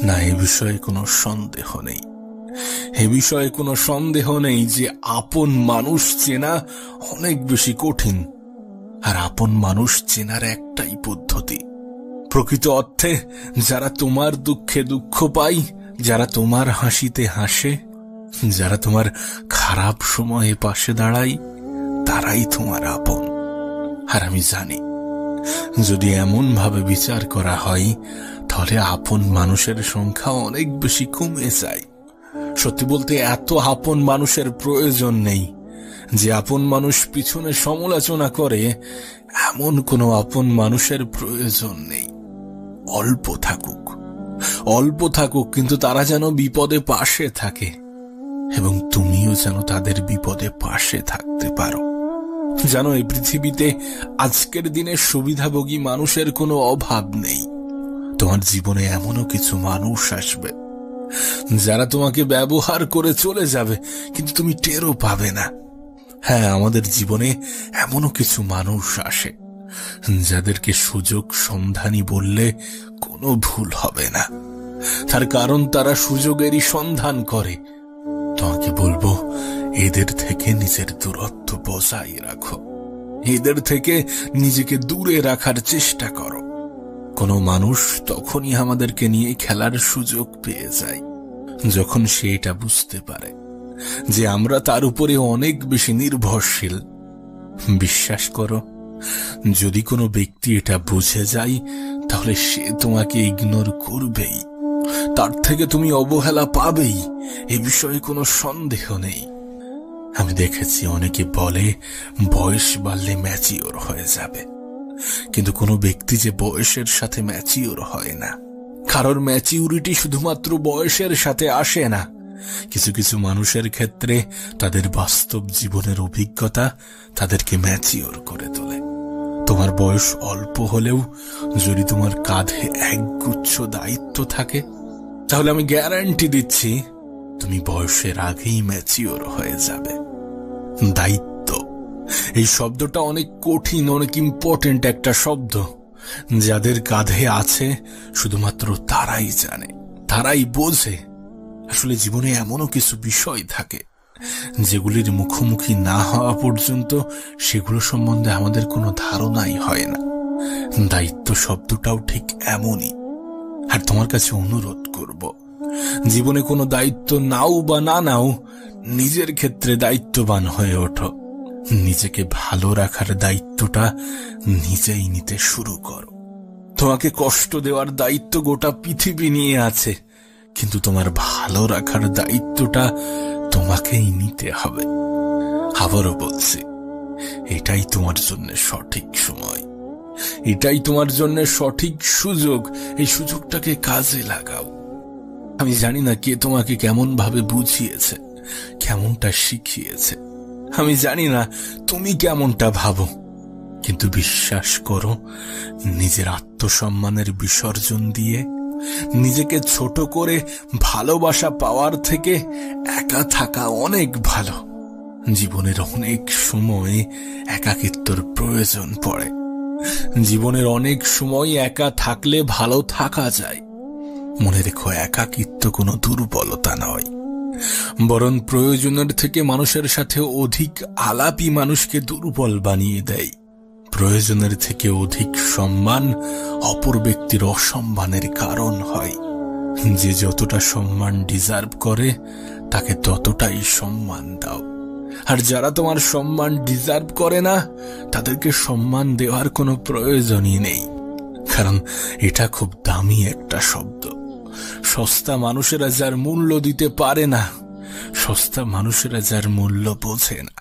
না, এ বিষয়ে কোনো সন্দেহ নেই, এ বিষয়ে কোনো সন্দেহ নেই যে আপন মানুষ চেনা অনেক বেশি কঠিন। আর আপন মানুষ চেনার একটাই পদ্ধতি, প্রকৃত অর্থে যারা তোমার দুঃখে দুঃখ পায়, যারা তোমার হাসিতে হাসে, যারা তোমার খারাপ সময়ে পাশে দাঁড়ায়, তারাই তোমার আপন। আর আমি জানি, যদি এমন ভাবে বিচার করা হয় তাহলে আপন মানুষের সংখ্যা অনেক বেশি কমে যায়। সত্যি বলতে এত আপন মানুষের প্রয়োজন নেই। যে আপন মানুষ পিছনে সমালোচনা করে, এমন কোনো আপন মানুষের প্রয়োজন নেই। অল্প থাকুক, অল্প থাকুক, কিন্তু তারা যেন বিপদে পাশে থাকে, এবং তুমিও যেন তাদের বিপদে পাশে থাকতে পারো। জানো, এই পৃথিবীতে আজকের দিনে সুবিধাভোগী মানুষের কোনো অভাব নেই। তোমার জীবনে এমনও কিছু মানুষ আসবে যারা তোমাকে ব্যবহার করে চলে যাবে, কিন্তু তুমি টেরও পাবে না। হ্যাঁ, আমাদের জীবনে এমনও কিছু মানুষ আসে যাদেরকে সুযোগ সন্ধানী বললে কোনো ভুল হবে না। তার কারণ তারা সুযোগেরই সন্ধান করে। তোমাকে বলবো, এদের থেকে নিজের দূরত্ব বজায় রাখো, এদের থেকে নিজেকে দূরে রাখার চেষ্টা করো। কোনো মানুষ তখনই আমাদেরকে নিয়ে খেলার সুযোগ পেয়ে যায় যখন সে এটা বুঝতে পারে যে আমরা তার উপরে অনেক বেশি নির্ভরশীল। বিশ্বাস করো, যদি কোনো ব্যক্তি এটা বুঝে যায় তাহলে সে তোমাকে ইগনোর করবেই, তার থেকে তুমি অবহেলা পাবেই, এ বিষয়ে কোনো সন্দেহ নেই। আমি দেখেছি অনেকে বলে বয়স বাড়লে ম্যাচিওর হয়ে যাবে, কিন্তু কোনো ব্যক্তি যে বয়সের সাথে ম্যাচিওর হয় না। কারোর ম্যাচিউরিটি শুধুমাত্র বয়সের সাথে আসে না। কিছু কিছু মানুষের ক্ষেত্রে তাদের বাস্তব জীবনের অভিজ্ঞতা তাদেরকে ম্যাচিওর করে তোলে। তোমার বয়স অল্প হলেও যদি তোমার কাঁধে একগুচ্ছ দায়িত্ব থাকে, তাহলে আমি গ্যারান্টি দিচ্ছি তুমি বয়সের আগেই ম্যাচিওর হয়ে যাবে। দায়িত্ব, এই শব্দটা অনেক কঠিন, অনেক ইম্পর্টেন্ট একটা শব্দ। যাদের কাঁধে আছে শুধুমাত্র তারাই জানে, তারাই বোঝে। আসলে জীবনে এমনও কিছু বিষয় থাকে যেগুলির মুখোমুখি না হওয়া পর্যন্ত সেগুলো সম্বন্ধে আমাদের কোনো ধারণাই হয় না। দায়িত্ব শব্দটাও ঠিক এমনই। আর তোমার কাছে অনুরোধ করব, জীবনে কোনো দায়িত্ব নাও বা না নাও, নিজের ক্ষেত্রে দায়িত্ববান হয়ে ওঠো। নিজেকে ভালো রাখার দায়িত্বটা নিজেই নিতে শুরু করো। তোমাকে কষ্ট দেওয়ার দায়িত্ব গোটা পৃথিবী নিয়ে আছে, কিন্তু তোমার ভালো রাখার দায়িত্বটা তোমাকেই নিতে হবে। আবারও বলছি, এটাই তোমার জন্য সঠিক সময়, এটাই তোমার জন্য সঠিক সুযোগ। এই সুযোগটাকে কাজে লাগাও। আমি জানি না কে তোমাকে কেমন ভাবে বুঝিয়েছে, কেমনটা শিখিয়েছে। আমি জানি না তুমি কেমনটা ভাবো, কিন্তু বিশ্বাস করো, নিজের আত্মসম্মানের বিসর্জন দিয়ে নিজেকে ছোট করে ভালোবাসা পাওয়ার থেকে একা থাকা অনেক ভালো। জীবনের অনেক সময় একাকিত্বর প্রয়োজন পড়ে। জীবনের অনেক সময় একা থাকলে ভালো থাকা যায়। মনে রেখো, একাকিত্ব কোনো দুর্বলতা নয়, বরং প্রয়োজনের থেকে মানুষের সাথে অধিক আলাপই মানুষকে দুর্বল বানিয়ে দেয়। প্রয়োজনের থেকে অধিক সম্মান অপর ব্যক্তির অসম্মানের কারণ হয়। যে যতটা সম্মান ডিজার্ভ করে তাকে ততটাই সম্মান দাও, আর যারা তোমার সম্মান ডিজার্ভ করে না তাদেরকে সম্মান দেওয়ার কোনো প্রয়োজনই নেই। কারণ এটা খুব দামি একটা শব্দ। সস্তা মানুষেরা যার মূল্য দিতে পারে না, সস্তা মানুষেরা যার মূল্য বোঝে না।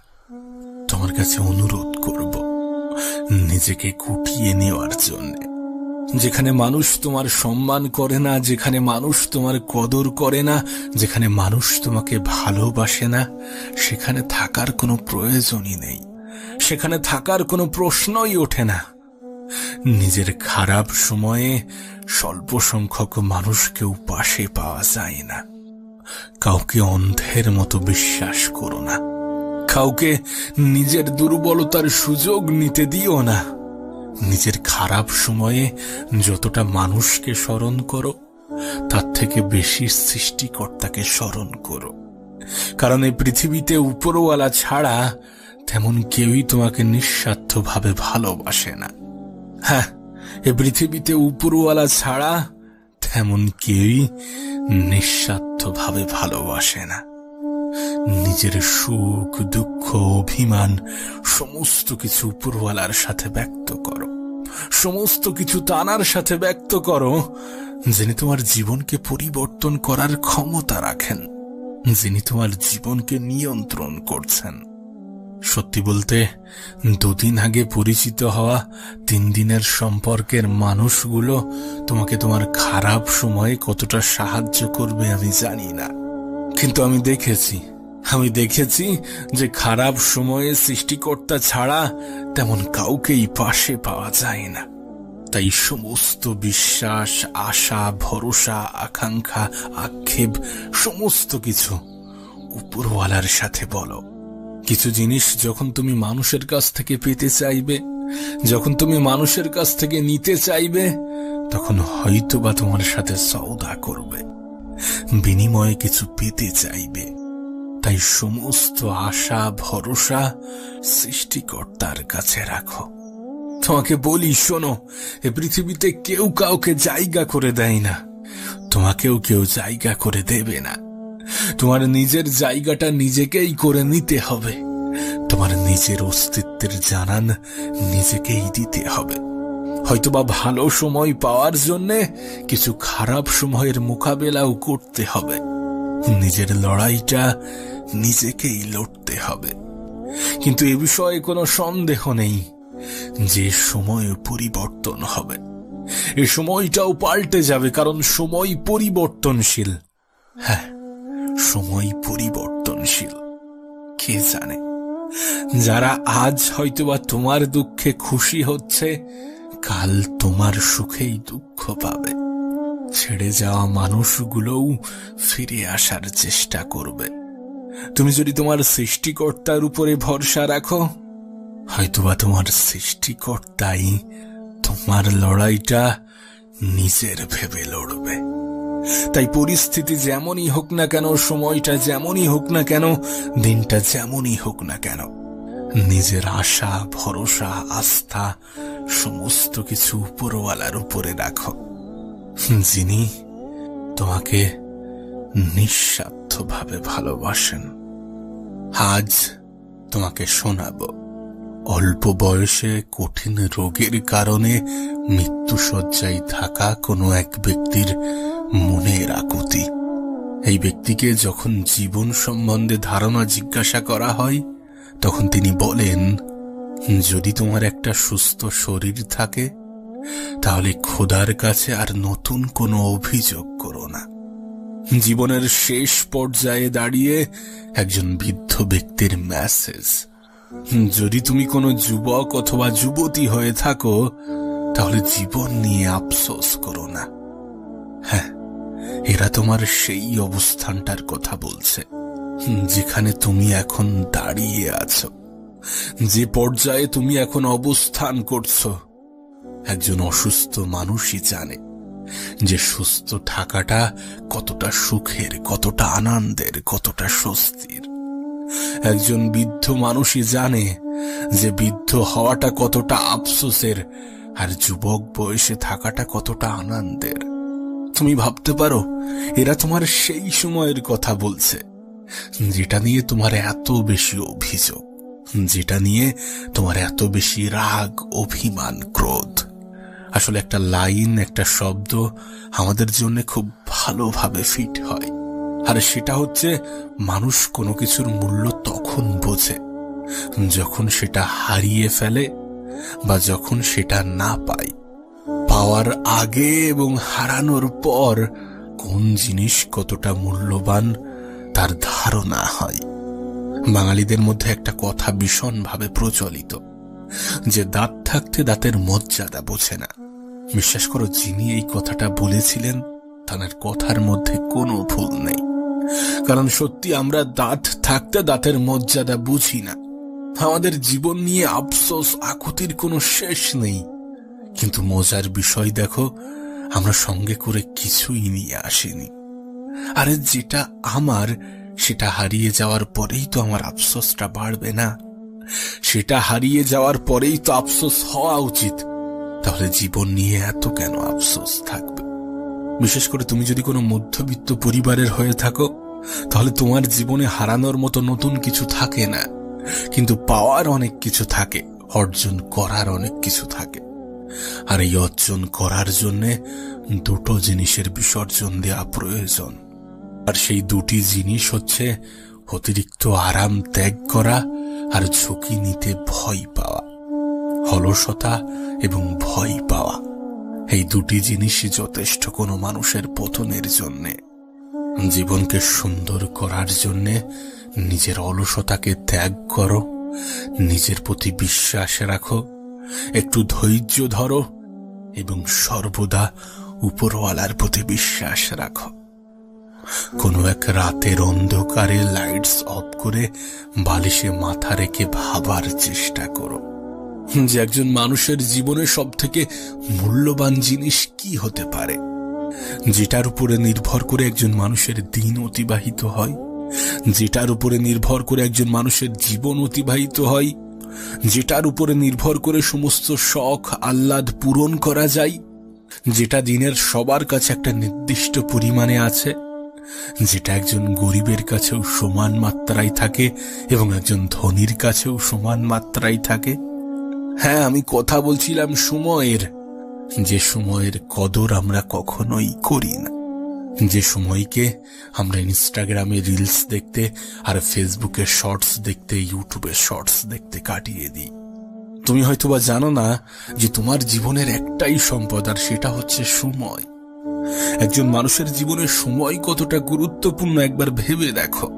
তোমার কাছে অনুরোধ করব নিজেকে গুটিয়ে নেওয়ার জন্য। যেখানে মানুষ তোমার সম্মান করে না, যেখানে মানুষ তোমার কদর করে না, যেখানে মানুষ তোমাকে ভালোবাসে না, সেখানে থাকার কোনো প্রয়োজনই নেই, সেখানে থাকার কোনো প্রশ্নই ওঠে না। নিজের খারাপ সময়ে স্বল্প সংখ্যক মানুষকেও পাশে পাওয়া যায় না। কাউকে অন্ধের মতো বিশ্বাস করো না, কাউকে নিজের দুর্বলতার সুযোগ নিতে দিও না। নিজের খারাপ সময়ে যতটা মানুষকে স্মরণ করো, তার থেকে বেশি সৃষ্টিকর্তাকে স্মরণ করো। কারণ এই পৃথিবীতে উপরওয়ালা ছাড়া তেমন কেউই তোমাকে নিঃস্বার্থভাবে ভালোবাসে না। হ্যাঁ, এ পৃথিবীতে উপরওয়ালা ছাড়া তেমন কেউই নিঃস্বার্থভাবে ভালোবাসে না। নিজের সুখ, দুঃখ, অভিমান সমস্ত কিছু উপরওয়ালার সাথে ব্যক্ত করো, সমস্ত কিছু তানার সাথে ব্যক্ত করো, যিনি তোমার জীবনকে পরিবর্তন করার ক্ষমতা রাখেন, যিনি তোমার জীবনকে নিয়ন্ত্রণ করছেন। সত্যি বলতে, 2 দিন আগে পরিচিত হওয়া 3 দিনের সম্পর্কের মানুষগুলো তোমাকে তোমার খারাপ সময়ে কতটা সাহায্য করবে আমি জানি না, কিন্তু আমি দেখেছি যে খারাপ সময়ে সৃষ্টিকর্তা ছাড়া তেমন কাউকেই পাশে পাওয়া যায় না। তাই সমস্ত বিশ্বাস, আশা, ভরসা, আকাঙ্ক্ষা, আক্ষেপ সমস্ত কিছু উপরওয়ালার সাথে বলো। কিছু জিনিস যখন তুমি মানুষের কাছ থেকে পেতে চাইবে, যখন তুমি মানুষের কাছ থেকে নিতে চাইবে, তখন হয়তোবা তোমার সাথে সওদা করবে, বিনিময়ে কিছু পেতে চাইবে। তাই সমস্ত আশা, ভরসা সৃষ্টিকর্তার কাছে রাখো। তোমাকে বলি, শোনো, এ পৃথিবীতে কেউ কাউকে জায়গা করে দেয় না, তোমাকেও কেউ জায়গা করে দেবে না। তোমার নিজের জায়গাটা নিজেকেই করে নিতে হবে। তোমার নিজের অস্তিত্বের জানান নিজেকেই দিতে হবে। হয়তোবা ভালো সময় পাওয়ার জন্যে কিছু খারাপ সময়ের মোকাবেলাও করতে হবে। নিজের লড়াইটা নিজেকেই লড়তে হবে। কিন্তু এ বিষয়ে কোনো সন্দেহ নেই যে সময় পরিবর্তন হবে, এ সময়টাও পাল্টে যাবে, কারণ সময় পরিবর্তনশীল। হ্যাঁ, সময় পরিবর্তনশীল। কে জানে, যারা আজ হয়তোবা তোমার দুঃখে খুশি হচ্ছে, কাল তোমার সুখেই দুঃখ পাবে। ছেড়ে যাওয়া মানুষগুলোও ফিরে আসার চেষ্টা করবে। তুমি যদি তোমার সৃষ্টিকর্তার উপরে ভরসা রাখো, হয়তোবা তোমার সৃষ্টিকর্তাই তোমার লড়াইটা নিজের ভেবে লড়বে। তাই পরিস্থিতি যেমনই হোক না কেন, সময়টা যেমনই হোক না কেন, দিনটা যেমনই হোক না কেন, নিজের আশা, ভরসা, আস্থা সমস্ত কিছু উপরওয়ালার উপরে রাখো, যিনি তোমাকে নিঃস্বার্থভাবে ভালোবাসেন। আজ তোমাকে শোনাবো অল্প বয়সে কঠিন রোগের কারণে মৃত্যুশয্যায় থাকা কোনো এক ব্যক্তির মনের আকুতি। এই ব্যক্তিকে যখন জীবন সম্বন্ধে ধারণা জিজ্ঞাসা করা হয়, তখন তিনি বলেন, যদি তোমার একটা সুস্থ শরীর থাকে, তাহলে খোদার কাছে আর নতুন কোনো অভিযোগ করো না। জীবনের শেষ পর্যায়ে দাঁড়িয়ে একজন বৃদ্ধ ব্যক্তির মেসেজ, যদি তুমি কোনো যুবক অথবা যুবতী হয়ে থাকো, তাহলে জীবন নিয়ে আফসোস করো না। হ্যাঁ, এরা তোমার সেই অবস্থানটার কথা বলছে যেখানে তুমি এখন দাঁড়িয়ে আছো, যে পর্যায়ে তুমি এখন অবস্থান করছো। একজন অসুস্থ মানুষই জানে যে সুস্থ থাকাটা কতটা সুখের, কতটা আনন্দের, কতটা স্বস্তির। একজন বৃদ্ধ মানুষই জানে যে বৃদ্ধ হওয়াটা কতটা আফসোসের, আর যুবক বয়সে থাকাটা কতটা আনন্দের। তুমি ভাবতে পারো, এরা তোমার সেই সময়ের কথা বলছে যেটা নিয়ে তোমার এত বেশি অভিযোগ, যেটা নিয়ে তোমার এত বেশি রাগ, অভিমান, ক্রোধ। আসলে একটা লাইন, একটা শব্দ আমাদের জন্য খুব ভালোভাবে ফিট হয়, আর সেটা হচ্ছে মানুষ কোনো কিছুর মূল্য তখন বোঝে যখন সেটা হারিয়ে ফেলে বা যখন সেটা না পায়। পাওয়ার আগে এবং হারানোর পর কোন জিনিস কতটা মূল্যবান তার ধারণা হয়। বাঙালিদের মধ্যে একটা কথা ভীষণভাবে প্রচলিত যে দাঁত থাকতে দাঁতের মর্যাদা বোঝে না। বিশ্বাস করো, যিনি এই কথাটা বলেছিলেন তার কথার মধ্যে কোনো ভুল নেই। কারণ সত্যি আমরা দাঁত থাকতে দাঁতের মর্যাদা বুঝি না। আমাদের জীবন নিয়ে আফসোস আকুতির কোনো শেষ নেই। কিন্তু মজার বিষয় দেখো, আমরা সঙ্গে করে কিছুই নিয়ে আসিনি। আরে যেটা আমার সেটা হারিয়ে যাওয়ার পরেই তো আমার আফসোসটা বাড়বে না? সেটা হারিয়ে যাওয়ার পরেই তো আফসোস হওয়া উচিত। তাহলে জীবন নিয়ে এত কেন আফসোস থাকবে? বিশেষ করে তুমি যদি কোনো মধ্যবিত্ত পরিবারের হয়ে থাকো, তাহলে তোমার জীবনে হারানোর মতো নতুন কিছু থাকে না, কিন্তু পাওয়ার অনেক কিছু থাকে, অর্জন করার অনেক কিছু থাকে। আর এই অর্জন করার জন্যে দুটো জিনিসের বিসর্জন দেওয়া প্রয়োজন। আর সেই দুটি জিনিস হচ্ছে অতিরিক্ত আরাম ত্যাগ করা আর ঝুঁকি নিতে ভয় পাওয়া। অলসতা এবং ভয় পাওয়া, এই দুটি জিনিসই যথেষ্ট কোনো মানুষের পতনের জন্যে। জীবনকে সুন্দর করার জন্যে নিজের অলসতাকে ত্যাগ করো, নিজের প্রতি বিশ্বাস রাখো, একটু ধৈর্য ধরো এবং সর্বদা উপরওয়ালার প্রতি বিশ্বাস রাখো। কোনো এক রাতের অন্ধকারে লাইটস অফ করে বালিশে মাথা রেখে ভাবার চেষ্টা করো যে একজন মানুষের জীবনে সব থেকে মূল্যবান জিনিস কি হতে পারে, যেটার উপরে নির্ভর করে একজন মানুষের দিন অতিবাহিত হয়, যেটার উপরে নির্ভর করে একজন মানুষের জীবন অতিবাহিত হয়, যেটার উপরে নির্ভর করে সমস্ত শখ আহ্লাদ পূরণ করা যায়, যেটা দিনের সবার কাছে একটা নির্দিষ্ট পরিমাণে আছে, যেটা একজন গরিবের কাছেও সমান মাত্রায় থাকে এবং একজন ধনীর কাছেও সমান মাত্রায় থাকে। হ্যাঁ, আমি কথা বলছিলাম সময়ের, যে সময়ের কদর আমরা কখনোই করি না, যে সময়কে আমরা ইনস্টাগ্রামে রিলস দেখতে আর ফেসবুকে শর্টস দেখতে, ইউটিউবে শর্টস দেখতে কাটিয়ে দিই। তুমি হয়তোবা জানো না যে তোমার জীবনের একটাই সম্পদ, আর সেটা হচ্ছে সময়। একজন মানুষের জীবনে সময় কতটা গুরুত্বপূর্ণ একবার ভেবে দেখো।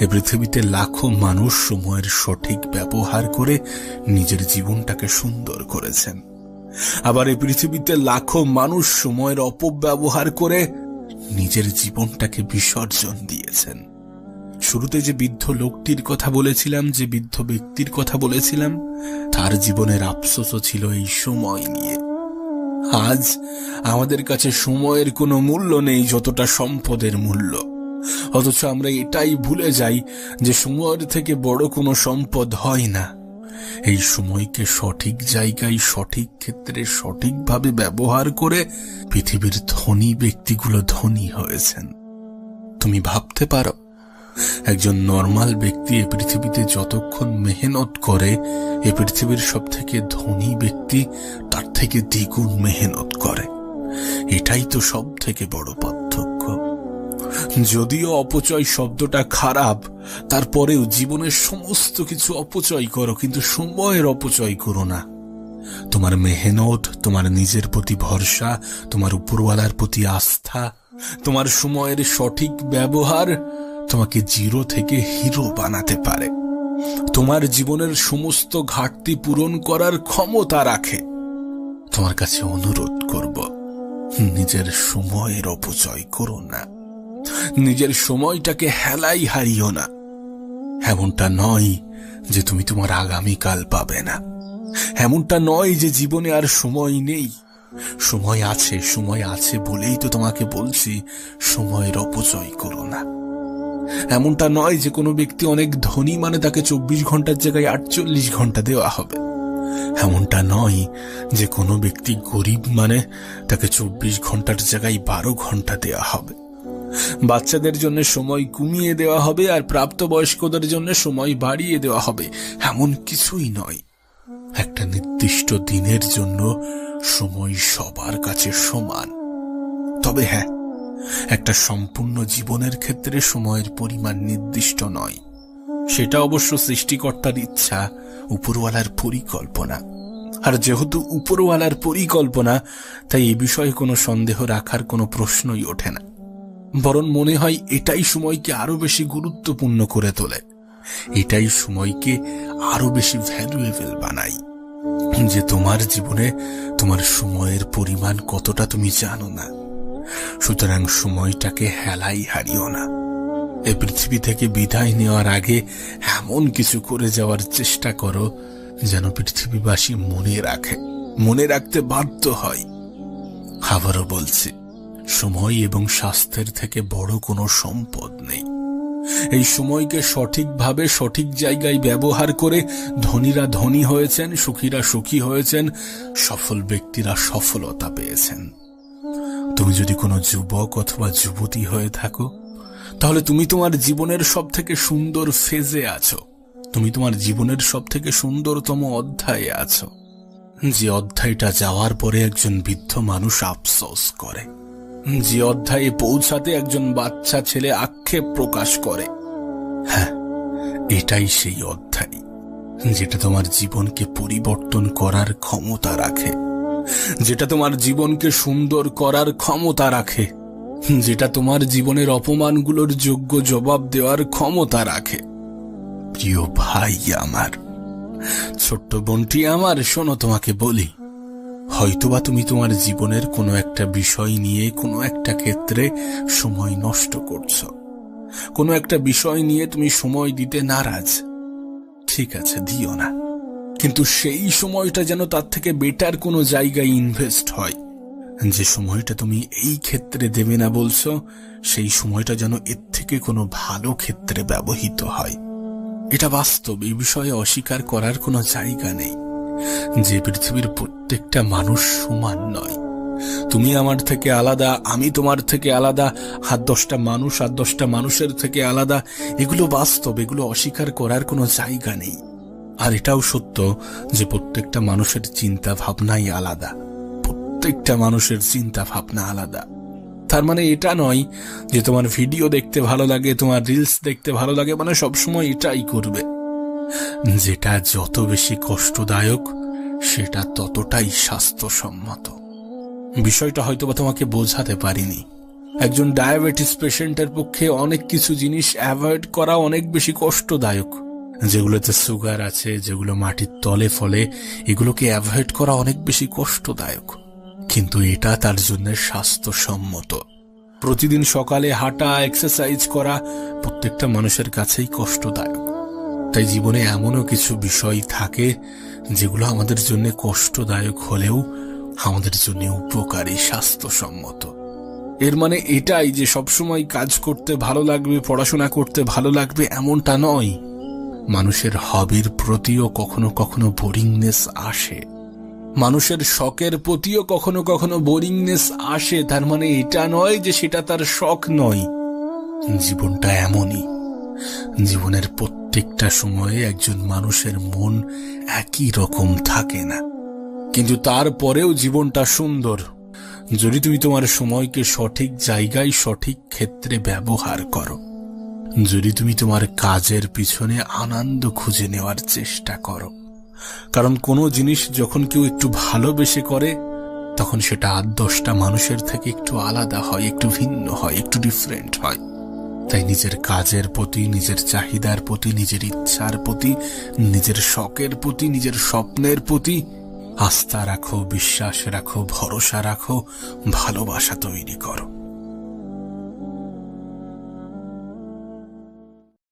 এই পৃথিবীতে লাখো মানুষ সময়ের সঠিক ব্যবহার করে নিজের জীবনটাকে সুন্দর করেছেন, আবার এই পৃথিবীতে লাখো মানুষ সময়ের অপব্যবহার করে নিজের জীবনটাকে বিসর্জন দিয়েছেন। শুরুতে যে বৃদ্ধ লোকটির কথা বলেছিলাম, যে বৃদ্ধ ব্যক্তির কথা বলেছিলাম, তার জীবনের আফসোসও ছিল এই সময় নিয়ে। আজ আমাদের কাছে সময়ের কোনো মূল্য নেই যতটা সম্পদের মূল্য, অথচ আমরা এটাই ভুলে যাই যে সময়ের থেকে বড় কোনো সম্পদ হয় না। এই সময়কে সঠিক জায়গায়, সঠিক ক্ষেত্রে, সঠিকভাবে ব্যবহার করে পৃথিবীর ধনী ব্যক্তিগুলো ধনী হয়েছেন। তুমি ভাবতে পারো, একজন নরমাল ব্যক্তি এ পৃথিবীতে যতক্ষণ মেহনত করে, এ পৃথিবীর সব থেকে ধনী ব্যক্তি তার থেকে দ্বিগুণ মেহনত করে। এটাই তো সব থেকে বড় পার্থক্য। যদিও অপচয় শব্দটা খারাপ, তারপরেও জীবনের সমস্ত কিছু অপচয় করো, কিন্তু সময়ের অপচয় করো না। তোমার মেহনত, তোমার নিজের প্রতি ভরসা, তোমার উপরওয়ালার প্রতি আস্থা, তোমার সময়ের সঠিক ব্যবহার তোমাকে জিরো থেকে হিরো বানাতে পারে, তোমার জীবনের সমস্ত ঘাটতি পূরণ করার ক্ষমতা রাখে। তোমার কাছে অনুরোধ করব, নিজের সময়ের অপচয় করো না, নিজের সময়টাকে হেলাই হারিও না। এমনটা নয় যে তুমি তোমার আগামীকাল পাবে না, এমনটা নয় যে জীবনে আর সময় নেই। সময় আছে, সময় আছে বলেই তো তোমাকে বলছি সময়ের অপচয় করো না। এমনটা নয় যে কোনো ব্যক্তি অনেক ধনী মানে তাকে 24 ঘন্টার জায়গায় 48 ঘন্টা দেওয়া হবে। এমনটা নয় যে কোনো ব্যক্তি গরিব মানে তাকে 24 ঘন্টার জায়গায় 12 ঘন্টা দেওয়া হবে। বাচ্চাদের জন্য সময় কমিয়ে দেওয়া হবে আর প্রাপ্তবয়স্কদের জন্য সময় বাড়িয়ে দেওয়া হবে, এমন কিছুই নয়। একটা নির্দিষ্ট দিনের জন্য সময় সবার কাছে সমান। তবে হ্যাঁ, একটা সম্পূর্ণ জীবনের ক্ষেত্রে সময়ের পরিমাণ নির্দিষ্ট নয়। সেটা অবশ্য সৃষ্টিকর্তার ইচ্ছা, উপরওয়ালার পরিকল্পনা। আর যেহেতু উপরওয়ালার পরিকল্পনা, তাই এ বিষয়ে কোনো সন্দেহ রাখার কোনো প্রশ্নই ওঠে না। বরং মনে হয় এটাই সময়কে আরো বেশি গুরুত্বপূর্ণ করে তোলে, এটাই সময়কে আরো বেশি ভ্যালুয়েবল বানায়। যে তোমার জীবনে তোমার সময়ের পরিমাণ কতটা তুমি জানো না, সুতরাং সময়টাকে হেলাই হারিও না। এই পৃথিবী থেকে বিদায় নেওয়ার আগে এমন কিছু করে যাওয়ার চেষ্টা করো যেন পৃথিবীবাসী মনে রাখতে বাধ্য হয়। আবারও বলছি, সময় এবং স্বাস্থ্যের থেকে বড় কোনো সম্পদ নেই। এই সময়কে সঠিকভাবে সঠিক জায়গায় ব্যবহার করে ধনীরা ধনী হয়েছেন, সুখীরা সুখী হয়েছেন, সফল ব্যক্তিরা সফলতা পেয়েছেন। তুমি যদি কোনো যুবক অথবা যুবতী হয়ে থাকো, তাহলে তুমি তোমার জীবনের সব থেকে সুন্দর ফেজে আছো, তুমি তোমার জীবনের সব থেকে সুন্দরতম অধ্যায়ে আছো, যে অধ্যায়টা যাওয়ার পরে একজন বৃদ্ধ মানুষ আফসোস করে, যে অধ্যায়ে পৌঁছাতে একজন বাচ্চা ছেলে আক্ষেপ প্রকাশ করে। হ্যাঁ, এটাই সেই অধ্যায় যেটা তোমার জীবনকে পরিবর্তন করার ক্ষমতা রাখে, যেটা তোমার জীবনকে সুন্দর করার ক্ষমতা রাখে, যেটা তোমার জীবনের অপমানগুলোর যোগ্য জবাব দেওয়ার ক্ষমতা রাখে। প্রিয় ভাই আমার, ছোট্ট বোনটি আমার, শোনো, তোমাকে বলি, হয়তোবা তুমি তোমার জীবনের কোনো একটা বিষয় নিয়ে কোনো একটা ক্ষেত্রে সময় নষ্ট করছো, কোনো একটা বিষয় নিয়ে তুমি সময় দিতে নারাজ। ঠিক আছে, দিও না, কিন্তু সেই সময়টা যেন তার থেকে বেটার কোনো জায়গায় ইনভেস্ট হয়। যে সময়টা তুমি এই ক্ষেত্রে দেবে না বলছো, সেই সময়টা যেন এর থেকে কোনো ভালো ক্ষেত্রে ব্যবহৃত হয়। এটা বাস্তব, এই বিষয়ে অস্বীকার করার কোনো জায়গা নেই। যে পৃথিবীর প্রত্যেকটা মানুষ সমান নয়। তুমি আমার থেকে আলাদা, আমি তোমার থেকে আলাদা, আর 10টা মানুষ আর 10টা মানুষের থেকে আলাদা, এগুলো বাস্তব, এগুলো অস্বীকার করার কোনো জায়গা নেই। আর এটাও সত্য যে প্রত্যেকটা মানুষের চিন্তা ভাবনাই আলাদা, প্রত্যেকটা মানুষের চিন্তা ভাবনা আলাদা। তার মানে এটা নয় যে তোমার ভিডিও দেখতে ভালো লাগে, তোমার রিলস দেখতে ভালো লাগে, মানে সবসময় এটাই করবে। যেটা যত বেশি কষ্টদায়ক সেটা ততটাই স্বাস্থ্যসম্মত। বিষয়টা হয়তোবা তোমাকে বোঝাতে পারিনি। একজন ডায়াবেটিস পেশেন্টের পক্ষে অনেক কিছু জিনিস অ্যাভয়েড করা অনেক বেশি কষ্টদায়ক। যেগুলোতে সুগার আছে, যেগুলো মাটির তলে ফলে, এগুলোকে অ্যাভয়েড করা অনেক বেশি কষ্টদায়ক, কিন্তু এটা তার জন্য স্বাস্থ্যসম্মত। প্রতিদিন সকালে হাঁটা, এক্সারসাইজ করা প্রত্যেকটা মানুষের কাছেই কষ্টদায়ক। তাই জীবনে এমনও কিছু বিষয় থাকে যেগুলো আমাদের জন্য কষ্টদায়ক হলেও আমাদের জন্য উপকারী, স্বাস্থ্যসম্মত। এর মানে এটাই যে সবসময় কাজ করতে ভালো লাগবে, পড়াশোনা করতে ভালো লাগবে, এমনটা নয়। মানুষের হবির প্রতিও কখনো কখনো বোরিংনেস আসে, মানুষের শখের প্রতিও কখনো কখনো বোরিংনেস আসে। তার মানে এটা নয় যে সেটা তার শখ নয়। জীবনটা এমনই, জীবনের প্রত্যেকটা সময়ে একজন মানুষের মন একই রকম থাকে না, কিন্তু তারপরেও জীবনটা সুন্দর যদি তুমি তোমার সময়কে সঠিক জায়গায় সঠিক ক্ষেত্রে ব্যবহার করো, যদি তুমি তোমার কাজের পিছনে আনন্দ খুঁজে নেওয়ার চেষ্টা করো। কারণ কোনো জিনিস যখন কেউ একটু ভালোবেসে করে, তখন সেটা 10টা মানুষের থেকে একটু আলাদা হয়, একটু ভিন্ন হয়, একটু ডিফারেন্ট হয়। তাই নিজের কাজের প্রতি, নিজের চাহিদার প্রতি, নিজের ইচ্ছার প্রতি, নিজের শখের প্রতি, নিজের স্বপ্নের প্রতি আস্থা রাখো, বিশ্বাস রাখো, ভরসা রাখো, ভালোবাসা তৈরি করো।